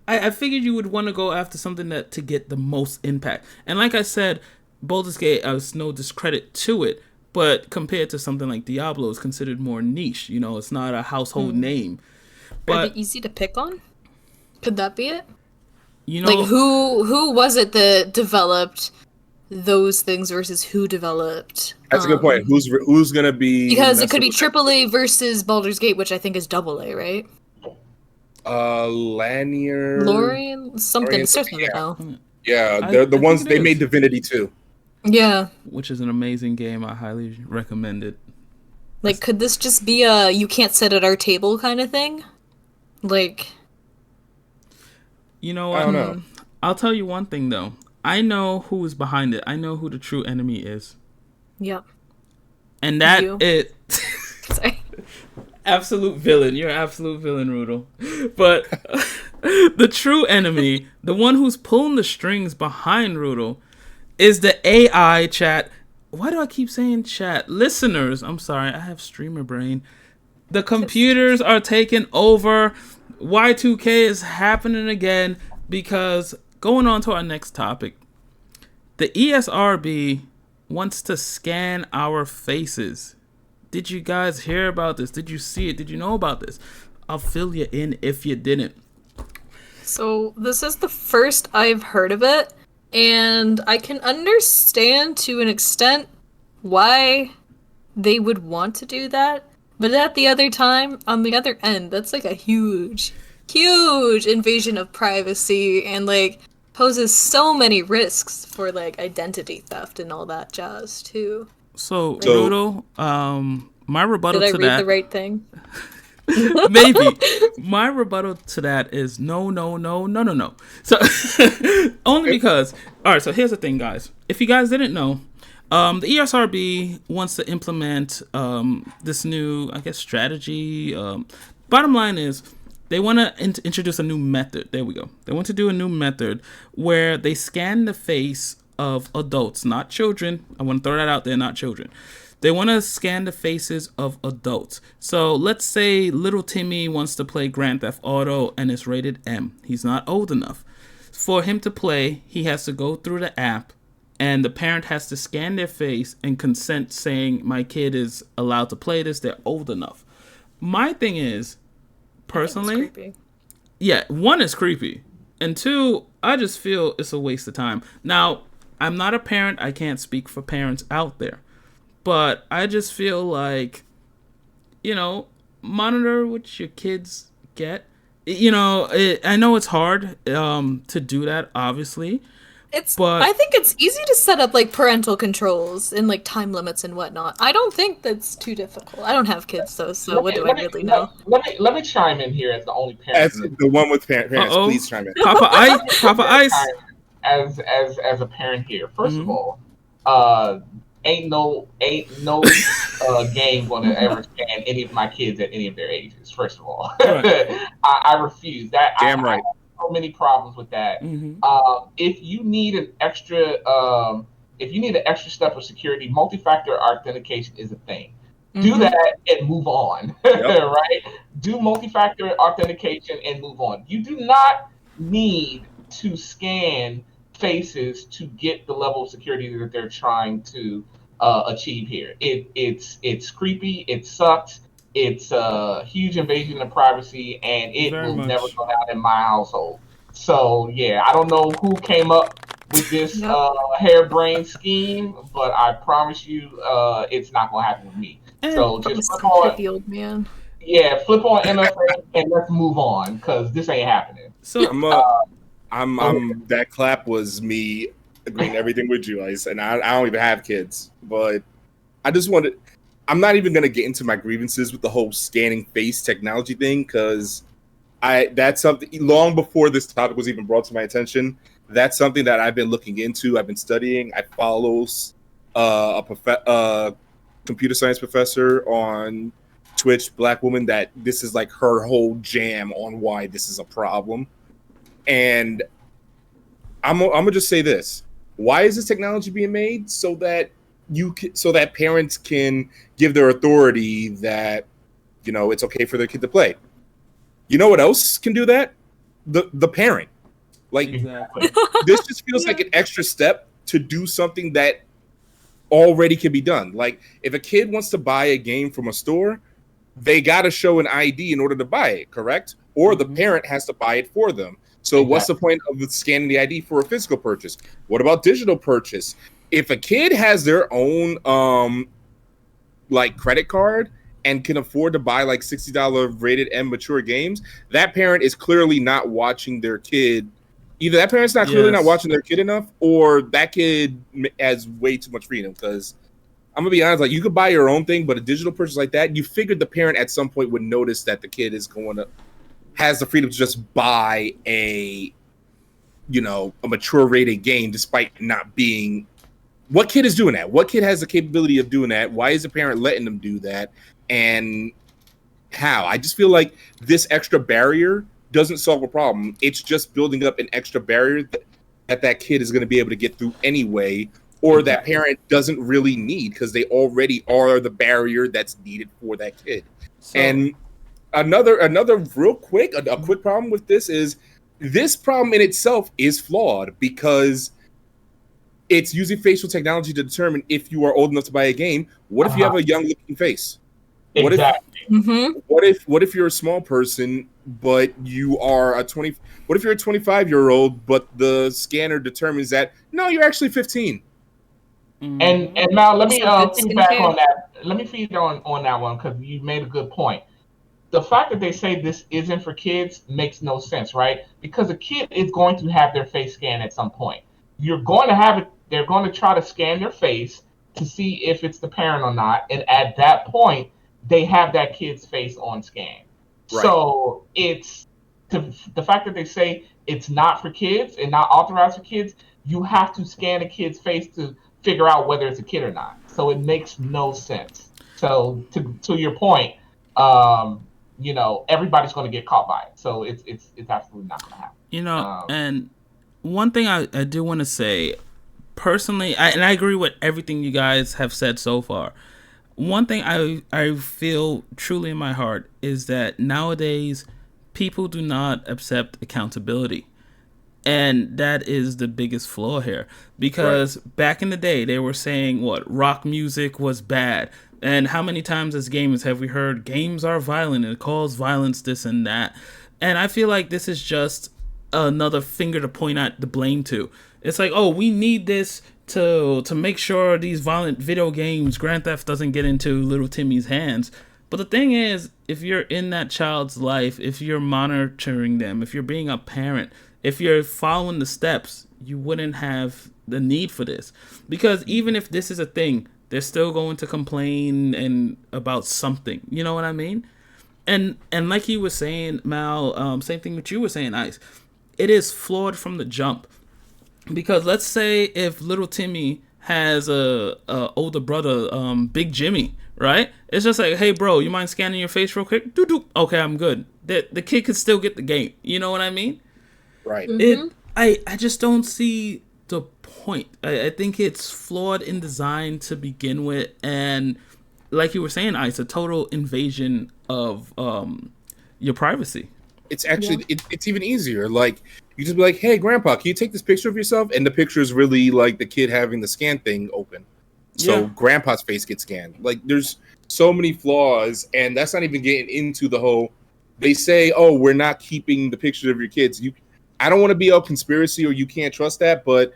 I figured you would want to go after something that to get the most impact. And like I said, Baldur's Gate, I was no discredit to it, but compared to something like Diablo, it's considered more niche. It's not a household name. Are But they easy to pick on? Could that be it? like Who was it that developed those things versus who developed? That's a good point. Who's gonna be? Because it could be messing with AAA versus Baldur's Gate, which I think is AA, right? Lanier. Lorien? Something. Lorien, Starts with an yeah. L. Yeah, I they're the think ones it they is. made Divinity 2. Yeah. which is an amazing game. I highly recommend it. Like, could this just be a you can't sit at our table kind of thing? Like, You know I what? don't know. I'll tell you one thing though. I know who is behind it. I know who the true enemy is, yeah. and that You. it. Sorry. Absolute villain. You're an absolute villain, Rudel. But the true enemy, the one who's pulling the strings behind Rudel, is the AI chat. Why do I keep saying chat? Listeners, I'm sorry, I have streamer brain. The computers are taking over. Y2K is happening again because going on to our next topic. The ESRB wants to scan our faces. Did you guys hear about this? Did you see it? Did you know about this? I'll fill you in if you didn't. So, this is the first I've heard of it, and I can understand to an extent why they would want to do that. But at the other time, on the other end, that's like a huge invasion of privacy and like poses so many risks for like identity theft and all that jazz too. So, So- Rudel, my rebuttal Did I to read that, the right thing? maybe. My rebuttal to that is no. So, only because, all right, so here's the thing, guys. If you guys didn't know, the ESRB wants to implement this new, I guess, strategy. Bottom line is, they want to introduce a new method. There we go. They want to do a new method where they scan the face of adults, not children. I want to throw that out there, not children. They want to scan the faces of adults. So let's say little Timmy wants to play Grand Theft Auto and it's rated M. He's not old enough. For him to play, he has to go through the app and the parent has to scan their face and consent saying, my kid is allowed to play this, they're old enough. My thing is, personally, It's creepy. yeah, one is creepy, and two, I just feel it's a waste of time. Now, I'm not a parent, I can't speak for parents out there, but I just feel like, monitor what your kids get, I know it's hard to do that, obviously, but I think it's easy to set up like parental controls and like time limits and whatnot. I don't think that's too difficult. I don't have kids though, so what do I really know? Let me chime in here as the only parent. As the one with parents, Uh-oh. please chime in. Papa Ice. As a parent here. First of all, ain't no game gonna ever scan any of my kids at any of their ages. First of all, Right. I refuse that. Damn right. I have so many problems with that. If you need an extra step of security, multi-factor authentication is a thing. Do that and move on. Right? Do multi-factor authentication and move on. You do not need to scan faces to get the level of security that they're trying to achieve here. It's creepy. It sucks. It's a huge invasion of privacy, and it will never go down in my household. So yeah, I don't know who came up with this harebrained scheme, but I promise you, it's not gonna happen with me. So just flip on, the old man. Yeah, flip on MFA and let's move on because this ain't happening. So I'm that clap was me agreeing everything with you, Ice, and I don't even have kids, but I just wanted. I'm not even gonna get into my grievances with the whole scanning face technology thing because that's something long before this topic was even brought to my attention. That's something that I've been looking into. I've been studying. I follow a computer science professor on Twitch, black woman, that this is like her whole jam on why this is a problem. And I'm gonna just say this: why is this technology being made? So that parents can give their authority that it's okay for their kid to play. You know what else can do that? The parent. Like this just feels like an extra step to do something that already can be done. Like if a kid wants to buy a game from a store, they got to show an ID in order to buy it, correct? Or the parent has to buy it for them. So what's the point of scanning the ID for a physical purchase? What about digital purchase? If a kid has their own like credit card and can afford to buy like $60 rated M mature games, that parent is clearly not watching their kid. Either that parent's not clearly not watching their kid enough, or that kid has way too much freedom. Because I'm gonna be honest, like you could buy your own thing, but a digital purchase like that, you figured the parent at some point would notice that the kid has the freedom to just buy a mature rated game despite not being. What kid is doing that? What kid has the capability of doing that? Why is the parent letting them do that? And how? I just feel like this extra barrier doesn't solve a problem. It's just building up an extra barrier that kid is going to be able to get through anyway, or that parent doesn't really need because they already are the barrier that's needed for that kid. So, and another real quick, a quick problem with this is this problem in itself is flawed because it's using facial technology to determine if you are old enough to buy a game. What if you have a young looking face? Exactly. What if you're a small person, but you are what if you're a 25-year-old, but the scanner determines that no, you're actually 15? And now let me feedback on that. Let me feed on that one because you made a good point. The fact that they say this isn't for kids makes no sense, right? Because a kid is going to have their face scanned at some point. You're going to have it. They're going to try to scan their face to see if it's the parent or not, and at that point, they have that kid's face on scan. Right. So it's the fact that they say it's not for kids and not authorized for kids. You have to scan a kid's face to figure out whether it's a kid or not. So it makes no sense. So to your point, everybody's going to get caught by it. So it's absolutely not going to happen. And one thing I do want to say, personally, and I agree with everything you guys have said so far. One thing I feel truly in my heart is that nowadays people do not accept accountability. And that is the biggest flaw here. Because back in the day, they were saying rock music was bad. And how many times as gamers have we heard games are violent and it calls violence this and that? And I feel like this is just another finger to point at the blame to. It's like, oh, we need this to make sure these violent video games, Grand Theft, doesn't get into little Timmy's hands. But the thing is, if you're in that child's life, if you're monitoring them, if you're being a parent, if you're following the steps, you wouldn't have the need for this. Because even if this is a thing, they're still going to complain and about something. You know what I mean? And like you were saying, Mal, same thing that you were saying, Ice. It is flawed from the jump. Because let's say if little Timmy has a older brother, Big Jimmy, right? It's just like, hey, bro, you mind scanning your face real quick? Doo-doo. Okay, I'm good. The kid could still get the game. You know what I mean? Right. I just don't see the point. I think it's flawed in design to begin with, and like you were saying, Ice, a total invasion of your privacy. It's actually it's even easier. Like, you just be like, hey, grandpa, can you take this picture of yourself? And the picture is really like the kid having the scan thing open. So grandpa's face gets scanned. Like, there's so many flaws, and that's not even getting into the whole, they say, oh, we're not keeping the pictures of your kids. I don't want to be a conspiracy or you can't trust that, but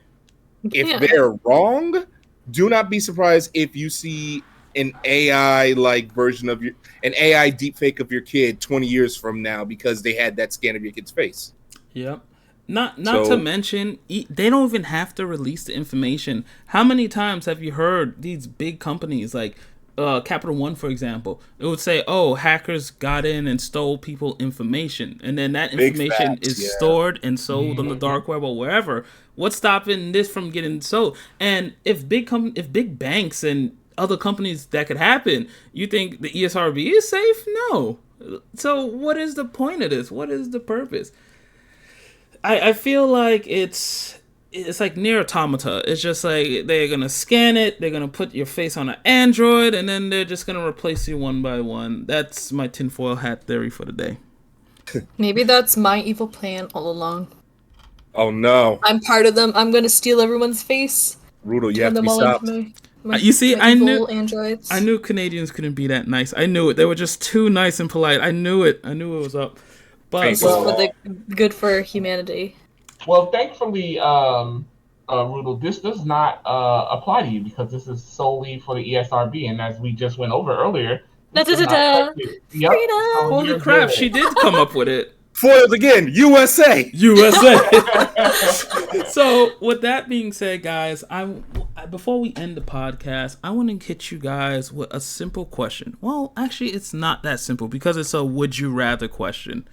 if they're wrong, do not be surprised if you see an AI like version of an AI deepfake of your kid 20 years from now because they had that scan of your kid's face. Yep. Not to mention, they don't even have to release the information. How many times have you heard these big companies like Capital One, for example, it would say, oh, hackers got in and stole people information, and then that information is stored and sold on the dark web or wherever. What's stopping this from getting sold? And if big banks and other companies, that could happen, you think the ESRB is safe? No. So what is the point of this? What is the purpose? I feel like it's like Nier Automata. It's just like they're gonna scan it, they're gonna put your face on an Android, and then they're just gonna replace you one by one. That's my tinfoil hat theory for the day. Maybe that's my evil plan all along. Oh no! I'm part of them. I'm gonna steal everyone's face. Rudel, you have to be stopped. You see, I knew androids. I knew Canadians couldn't be that nice. I knew it. They were just too nice and polite. I knew it. I knew it was up. But good for humanity. Well, thankfully, Rudel, this does not apply to you because this is solely for the ESRB, and as we just went over earlier, holy crap, she did come up with it. Foiled again, USA. So, with that being said, guys, before we end the podcast, I want to hit you guys with a simple question. Well, actually, it's not that simple because it's a would you rather question.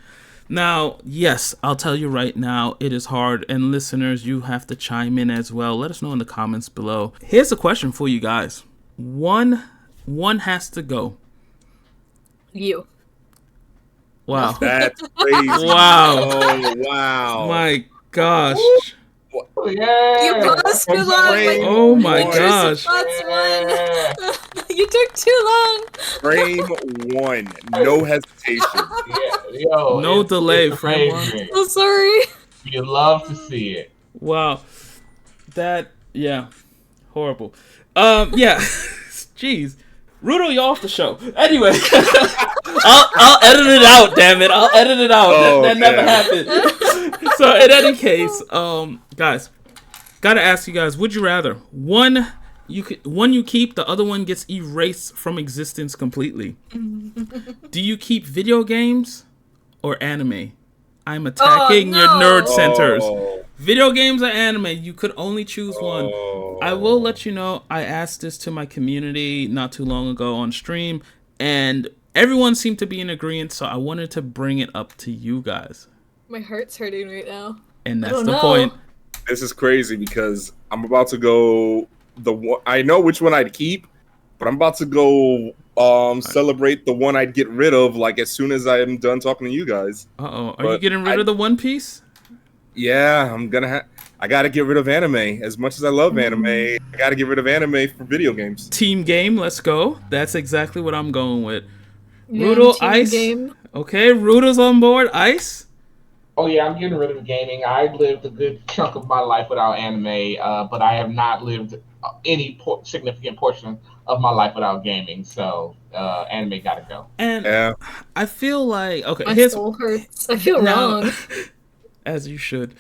Now, yes, I'll tell you right now, it is hard, and listeners, you have to chime in as well. Let us know in the comments below. Here's a question for you guys. One has to go. You. Wow. That's crazy. Wow. Oh, wow. My gosh. Yeah. You paused too long. Oh my gosh. You took too long. Frame one. No hesitation. No delay. Frame one. I'm sorry. You love to see it. Wow. Horrible. Yeah. Jeez. Rudel, you're off the show. Anyway, I'll edit it out. Damn it, I'll edit it out. That never happened. So in any case, guys, gotta ask you guys: would you rather one you keep, the other one gets erased from existence completely? Do you keep video games or anime? I'm attacking your nerd centers. Video games or anime? You could only choose one. I will let you know, I asked this to my community not too long ago on stream, and everyone seemed to be in agreement, so I wanted to bring it up to you guys. My heart's hurting right now. And that's the point. This is crazy because I'm about to go I know which one I'd keep, but I'm about to go celebrate the one I'd get rid of like as soon as I'm done talking to you guys. Are you getting rid of the One Piece? Yeah, I gotta get rid of anime. As much as I love anime, I gotta get rid of anime for video games. Team game, let's go. That's exactly what I'm going with. Rudel, Ice. Game. Okay, Rudel's on board. Ice. Oh yeah, I'm getting rid of gaming. I lived a good chunk of my life without anime, but I have not lived any significant portion of my life without gaming. So anime gotta go. And I feel like my soul hurts. I feel wrong. As you should.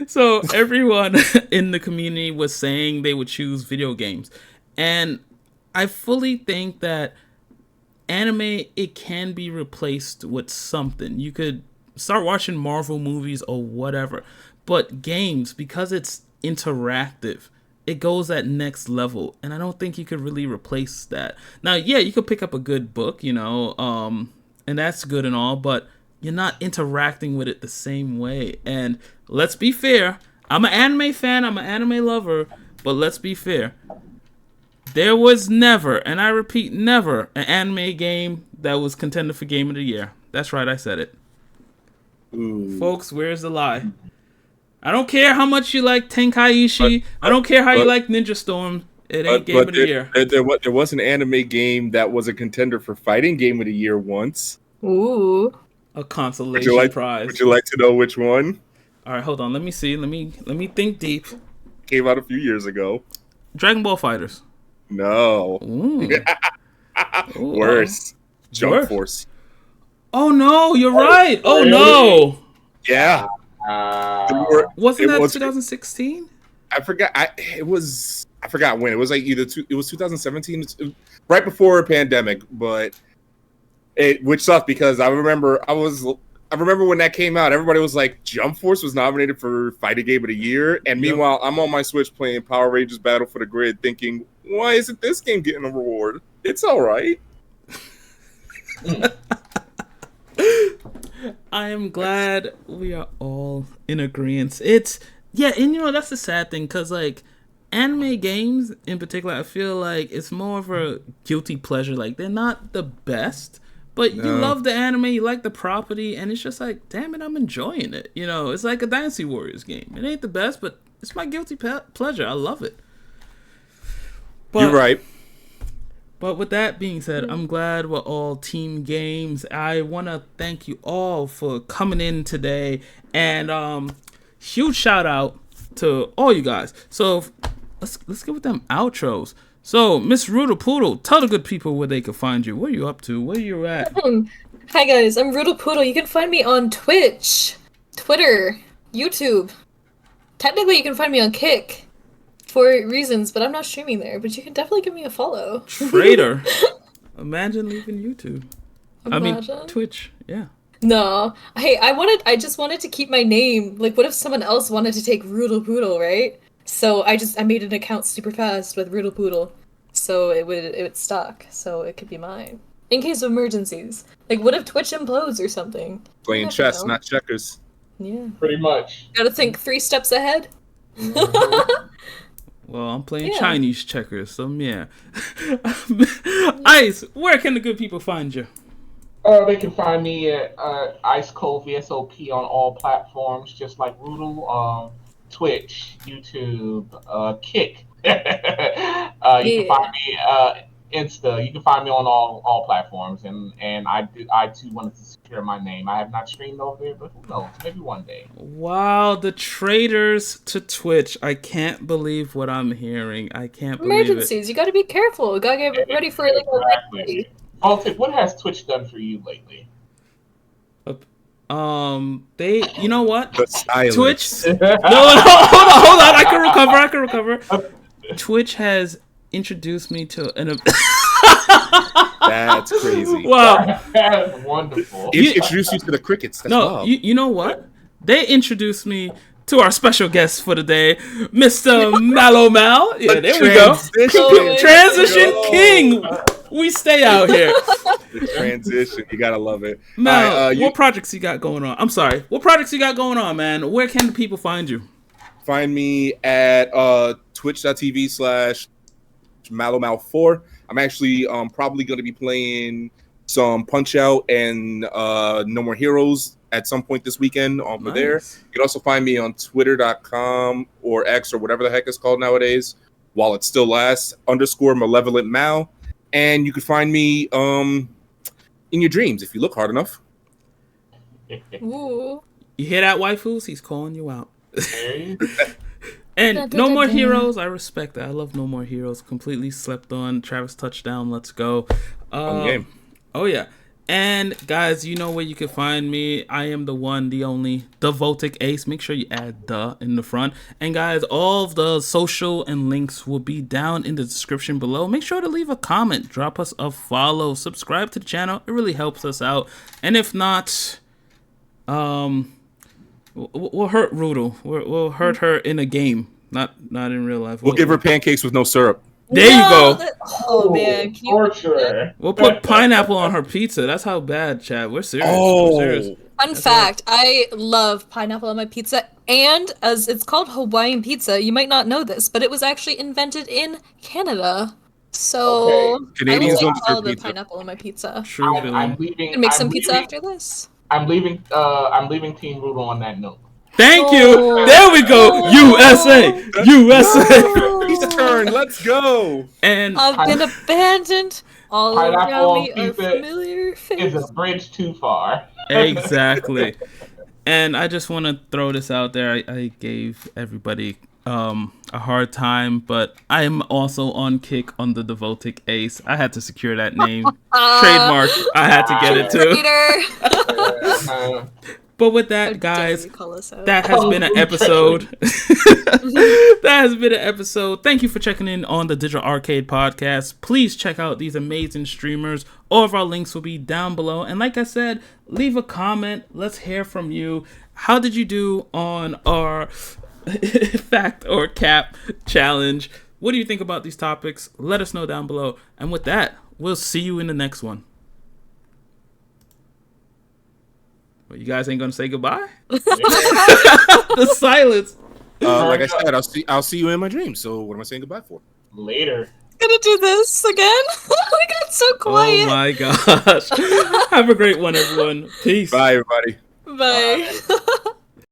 So everyone in the community was saying they would choose video games. And I fully think that anime, it can be replaced with something. You could start watching Marvel movies or whatever. But games, because it's interactive, it goes that next level. And I don't think you could really replace that. Now, yeah, you could pick up a good book, and that's good and all, but you're not interacting with it the same way. And let's be fair. I'm an anime fan. I'm an anime lover. But let's be fair. There was never, and I repeat, never, an anime game that was contender for Game of the Year. That's right, I said it. Ooh. Folks, where's the lie? I don't care how much you like Tenkaichi. I don't care how you like Ninja Storm. It ain't Game of the Year. There was an anime game that was a contender for Fighting Game of the Year once. Ooh. A consolation prize. Would you like to know which one? All right, hold on. Let me see. Let me think deep. Came out a few years ago. Dragon Ball Fighters. No. Ooh. Worse. Jump Force. Oh no, you're right. Oh no. Yeah. Wasn't that 2016? I forgot. I forgot when. It was like it was 2017, right before a pandemic, but which sucked because I remember when that came out, everybody was like, Jump Force was nominated for Fighting Game of the Year, and meanwhile, I'm on my Switch playing Power Rangers Battle for the Grid, thinking, why isn't this game getting a reward? It's all right. I am glad we are all in agreement. And that's the sad thing, because like anime games in particular, I feel like it's more of a guilty pleasure. Like, they're not the best, but you love the anime, you like the property, and it's just like, damn it, I'm enjoying it. It's like a Dynasty Warriors game. It ain't the best, but it's my guilty pleasure. I love it. But, you're right. But with that being said, I'm glad we're all team games. I want to thank you all for coming in today, and huge shout out to all you guys. So let's get with them outros. So, Miss Rudel Poodle, tell the good people where they can find you. What are you up to? Where you at? Hi guys, I'm Rudel Poodle. You can find me on Twitch, Twitter, YouTube. Technically, you can find me on Kick for reasons, but I'm not streaming there. But you can definitely give me a follow. Traitor. Imagine leaving YouTube. I mean, Twitch. Yeah. No. Hey, I just wanted to keep my name. Like, what if someone else wanted to take Rudel Poodle, right? So I made an account super fast with Rudel Poodle, so it would stock, so it could be mine in case of emergencies. Like, what if Twitch implodes or something? Playing chess, not checkers. Yeah. Pretty much. Gotta think 3 steps ahead. Well, I'm playing Chinese checkers, so yeah. Ice, where can the good people find you? They can find me at Ice Cold VSOP on all platforms, just like Rudel. Twitch, YouTube, Kick. You can find me Insta. You can find me on all platforms, and I too wanted to secure my name. I have not streamed over there, but who knows? Maybe one day. Wow, the traitors to Twitch! I can't believe what I'm hearing. I can't believe Emergencies. You gotta be careful. You gotta get ready for like exactly. Baltic, what has Twitch done for you lately? You know what? The silence. Twitch. No, hold on. I can recover. Twitch has introduced me to an. That's crazy. Wow. That's wonderful. It introduced you to the crickets. That's wild. You know what? They introduced me to our special guest for the day, Mr. Mallow Mal. Yeah, there we go. Transition King. We stay out here. The transition, you gotta love it. Mal, what projects you got going on? I'm sorry. What projects you got going on, man? Where can the people find you? Find me at twitch.tv/MallowMal4. I'm actually probably going to be playing some Punch-Out and No More Heroes at some point this weekend over there. You can also find me on twitter.com or X or whatever the heck it's called nowadays, while it still lasts, _MalevolentMal. And you can find me in your dreams if you look hard enough. Ooh. You hear that, waifus? He's calling you out. And No More Heroes, I respect that. I love No More Heroes. Completely slept on. Travis touchdown. Let's go. Game. Oh yeah. And guys, you know where you can find me. I am the one, the only, the Voltic Ace. Make sure you add "the" in the front. And guys, all of the social and links will be down in the description below. Make sure to leave a comment, drop us a follow, subscribe to the channel. It really helps us out. And if not, we'll hurt Rudel. We'll hurt her in a game, not in real life. We'll give her pancakes with no syrup. There you go. Oh man, can you torture. We'll put pineapple on her pizza. That's how bad, Chad. We're serious. Oh. We're serious. Fun fact, I love pineapple on my pizza, and as it's called Hawaiian pizza, you might not know this, but it was actually invented in Canada. So Okay. Canadians I don't will all serve the pizza. pineapple on my pizza. True I'm villain. leaving. You can make I'm some pizza leaving- after this. I'm leaving Team Rudel on that note. Thank you. Oh. There we go. Oh. USA. USA. His turn. Let's go. And I've been abandoned. All Pineapple around me are pizza familiar Is faces. a bridge too far. exactly. And I just want to throw this out there. I gave everybody a hard time, but I am also on kick on the Devotic Ace. I had to secure that name. Trademark. I had to get it too. Traitor. But with How that, guys, dare you call us out. that has been an episode. That has been an episode. Thank you for checking in on the Digital Arcade Podcast. Please check out these amazing streamers. All of our links will be down below. And like I said, leave a comment. Let's hear from you. How did you do on our fact or cap challenge? What do you think about these topics? Let us know down below. And with that, we'll see you in the next one. Well, you guys ain't gonna say goodbye? The silence. Like I said, I'll see you in my dreams. So what am I saying goodbye for? Later. Gonna do this again? We got so quiet. Oh my gosh. Have a great one, everyone. Peace. Bye, everybody. Bye.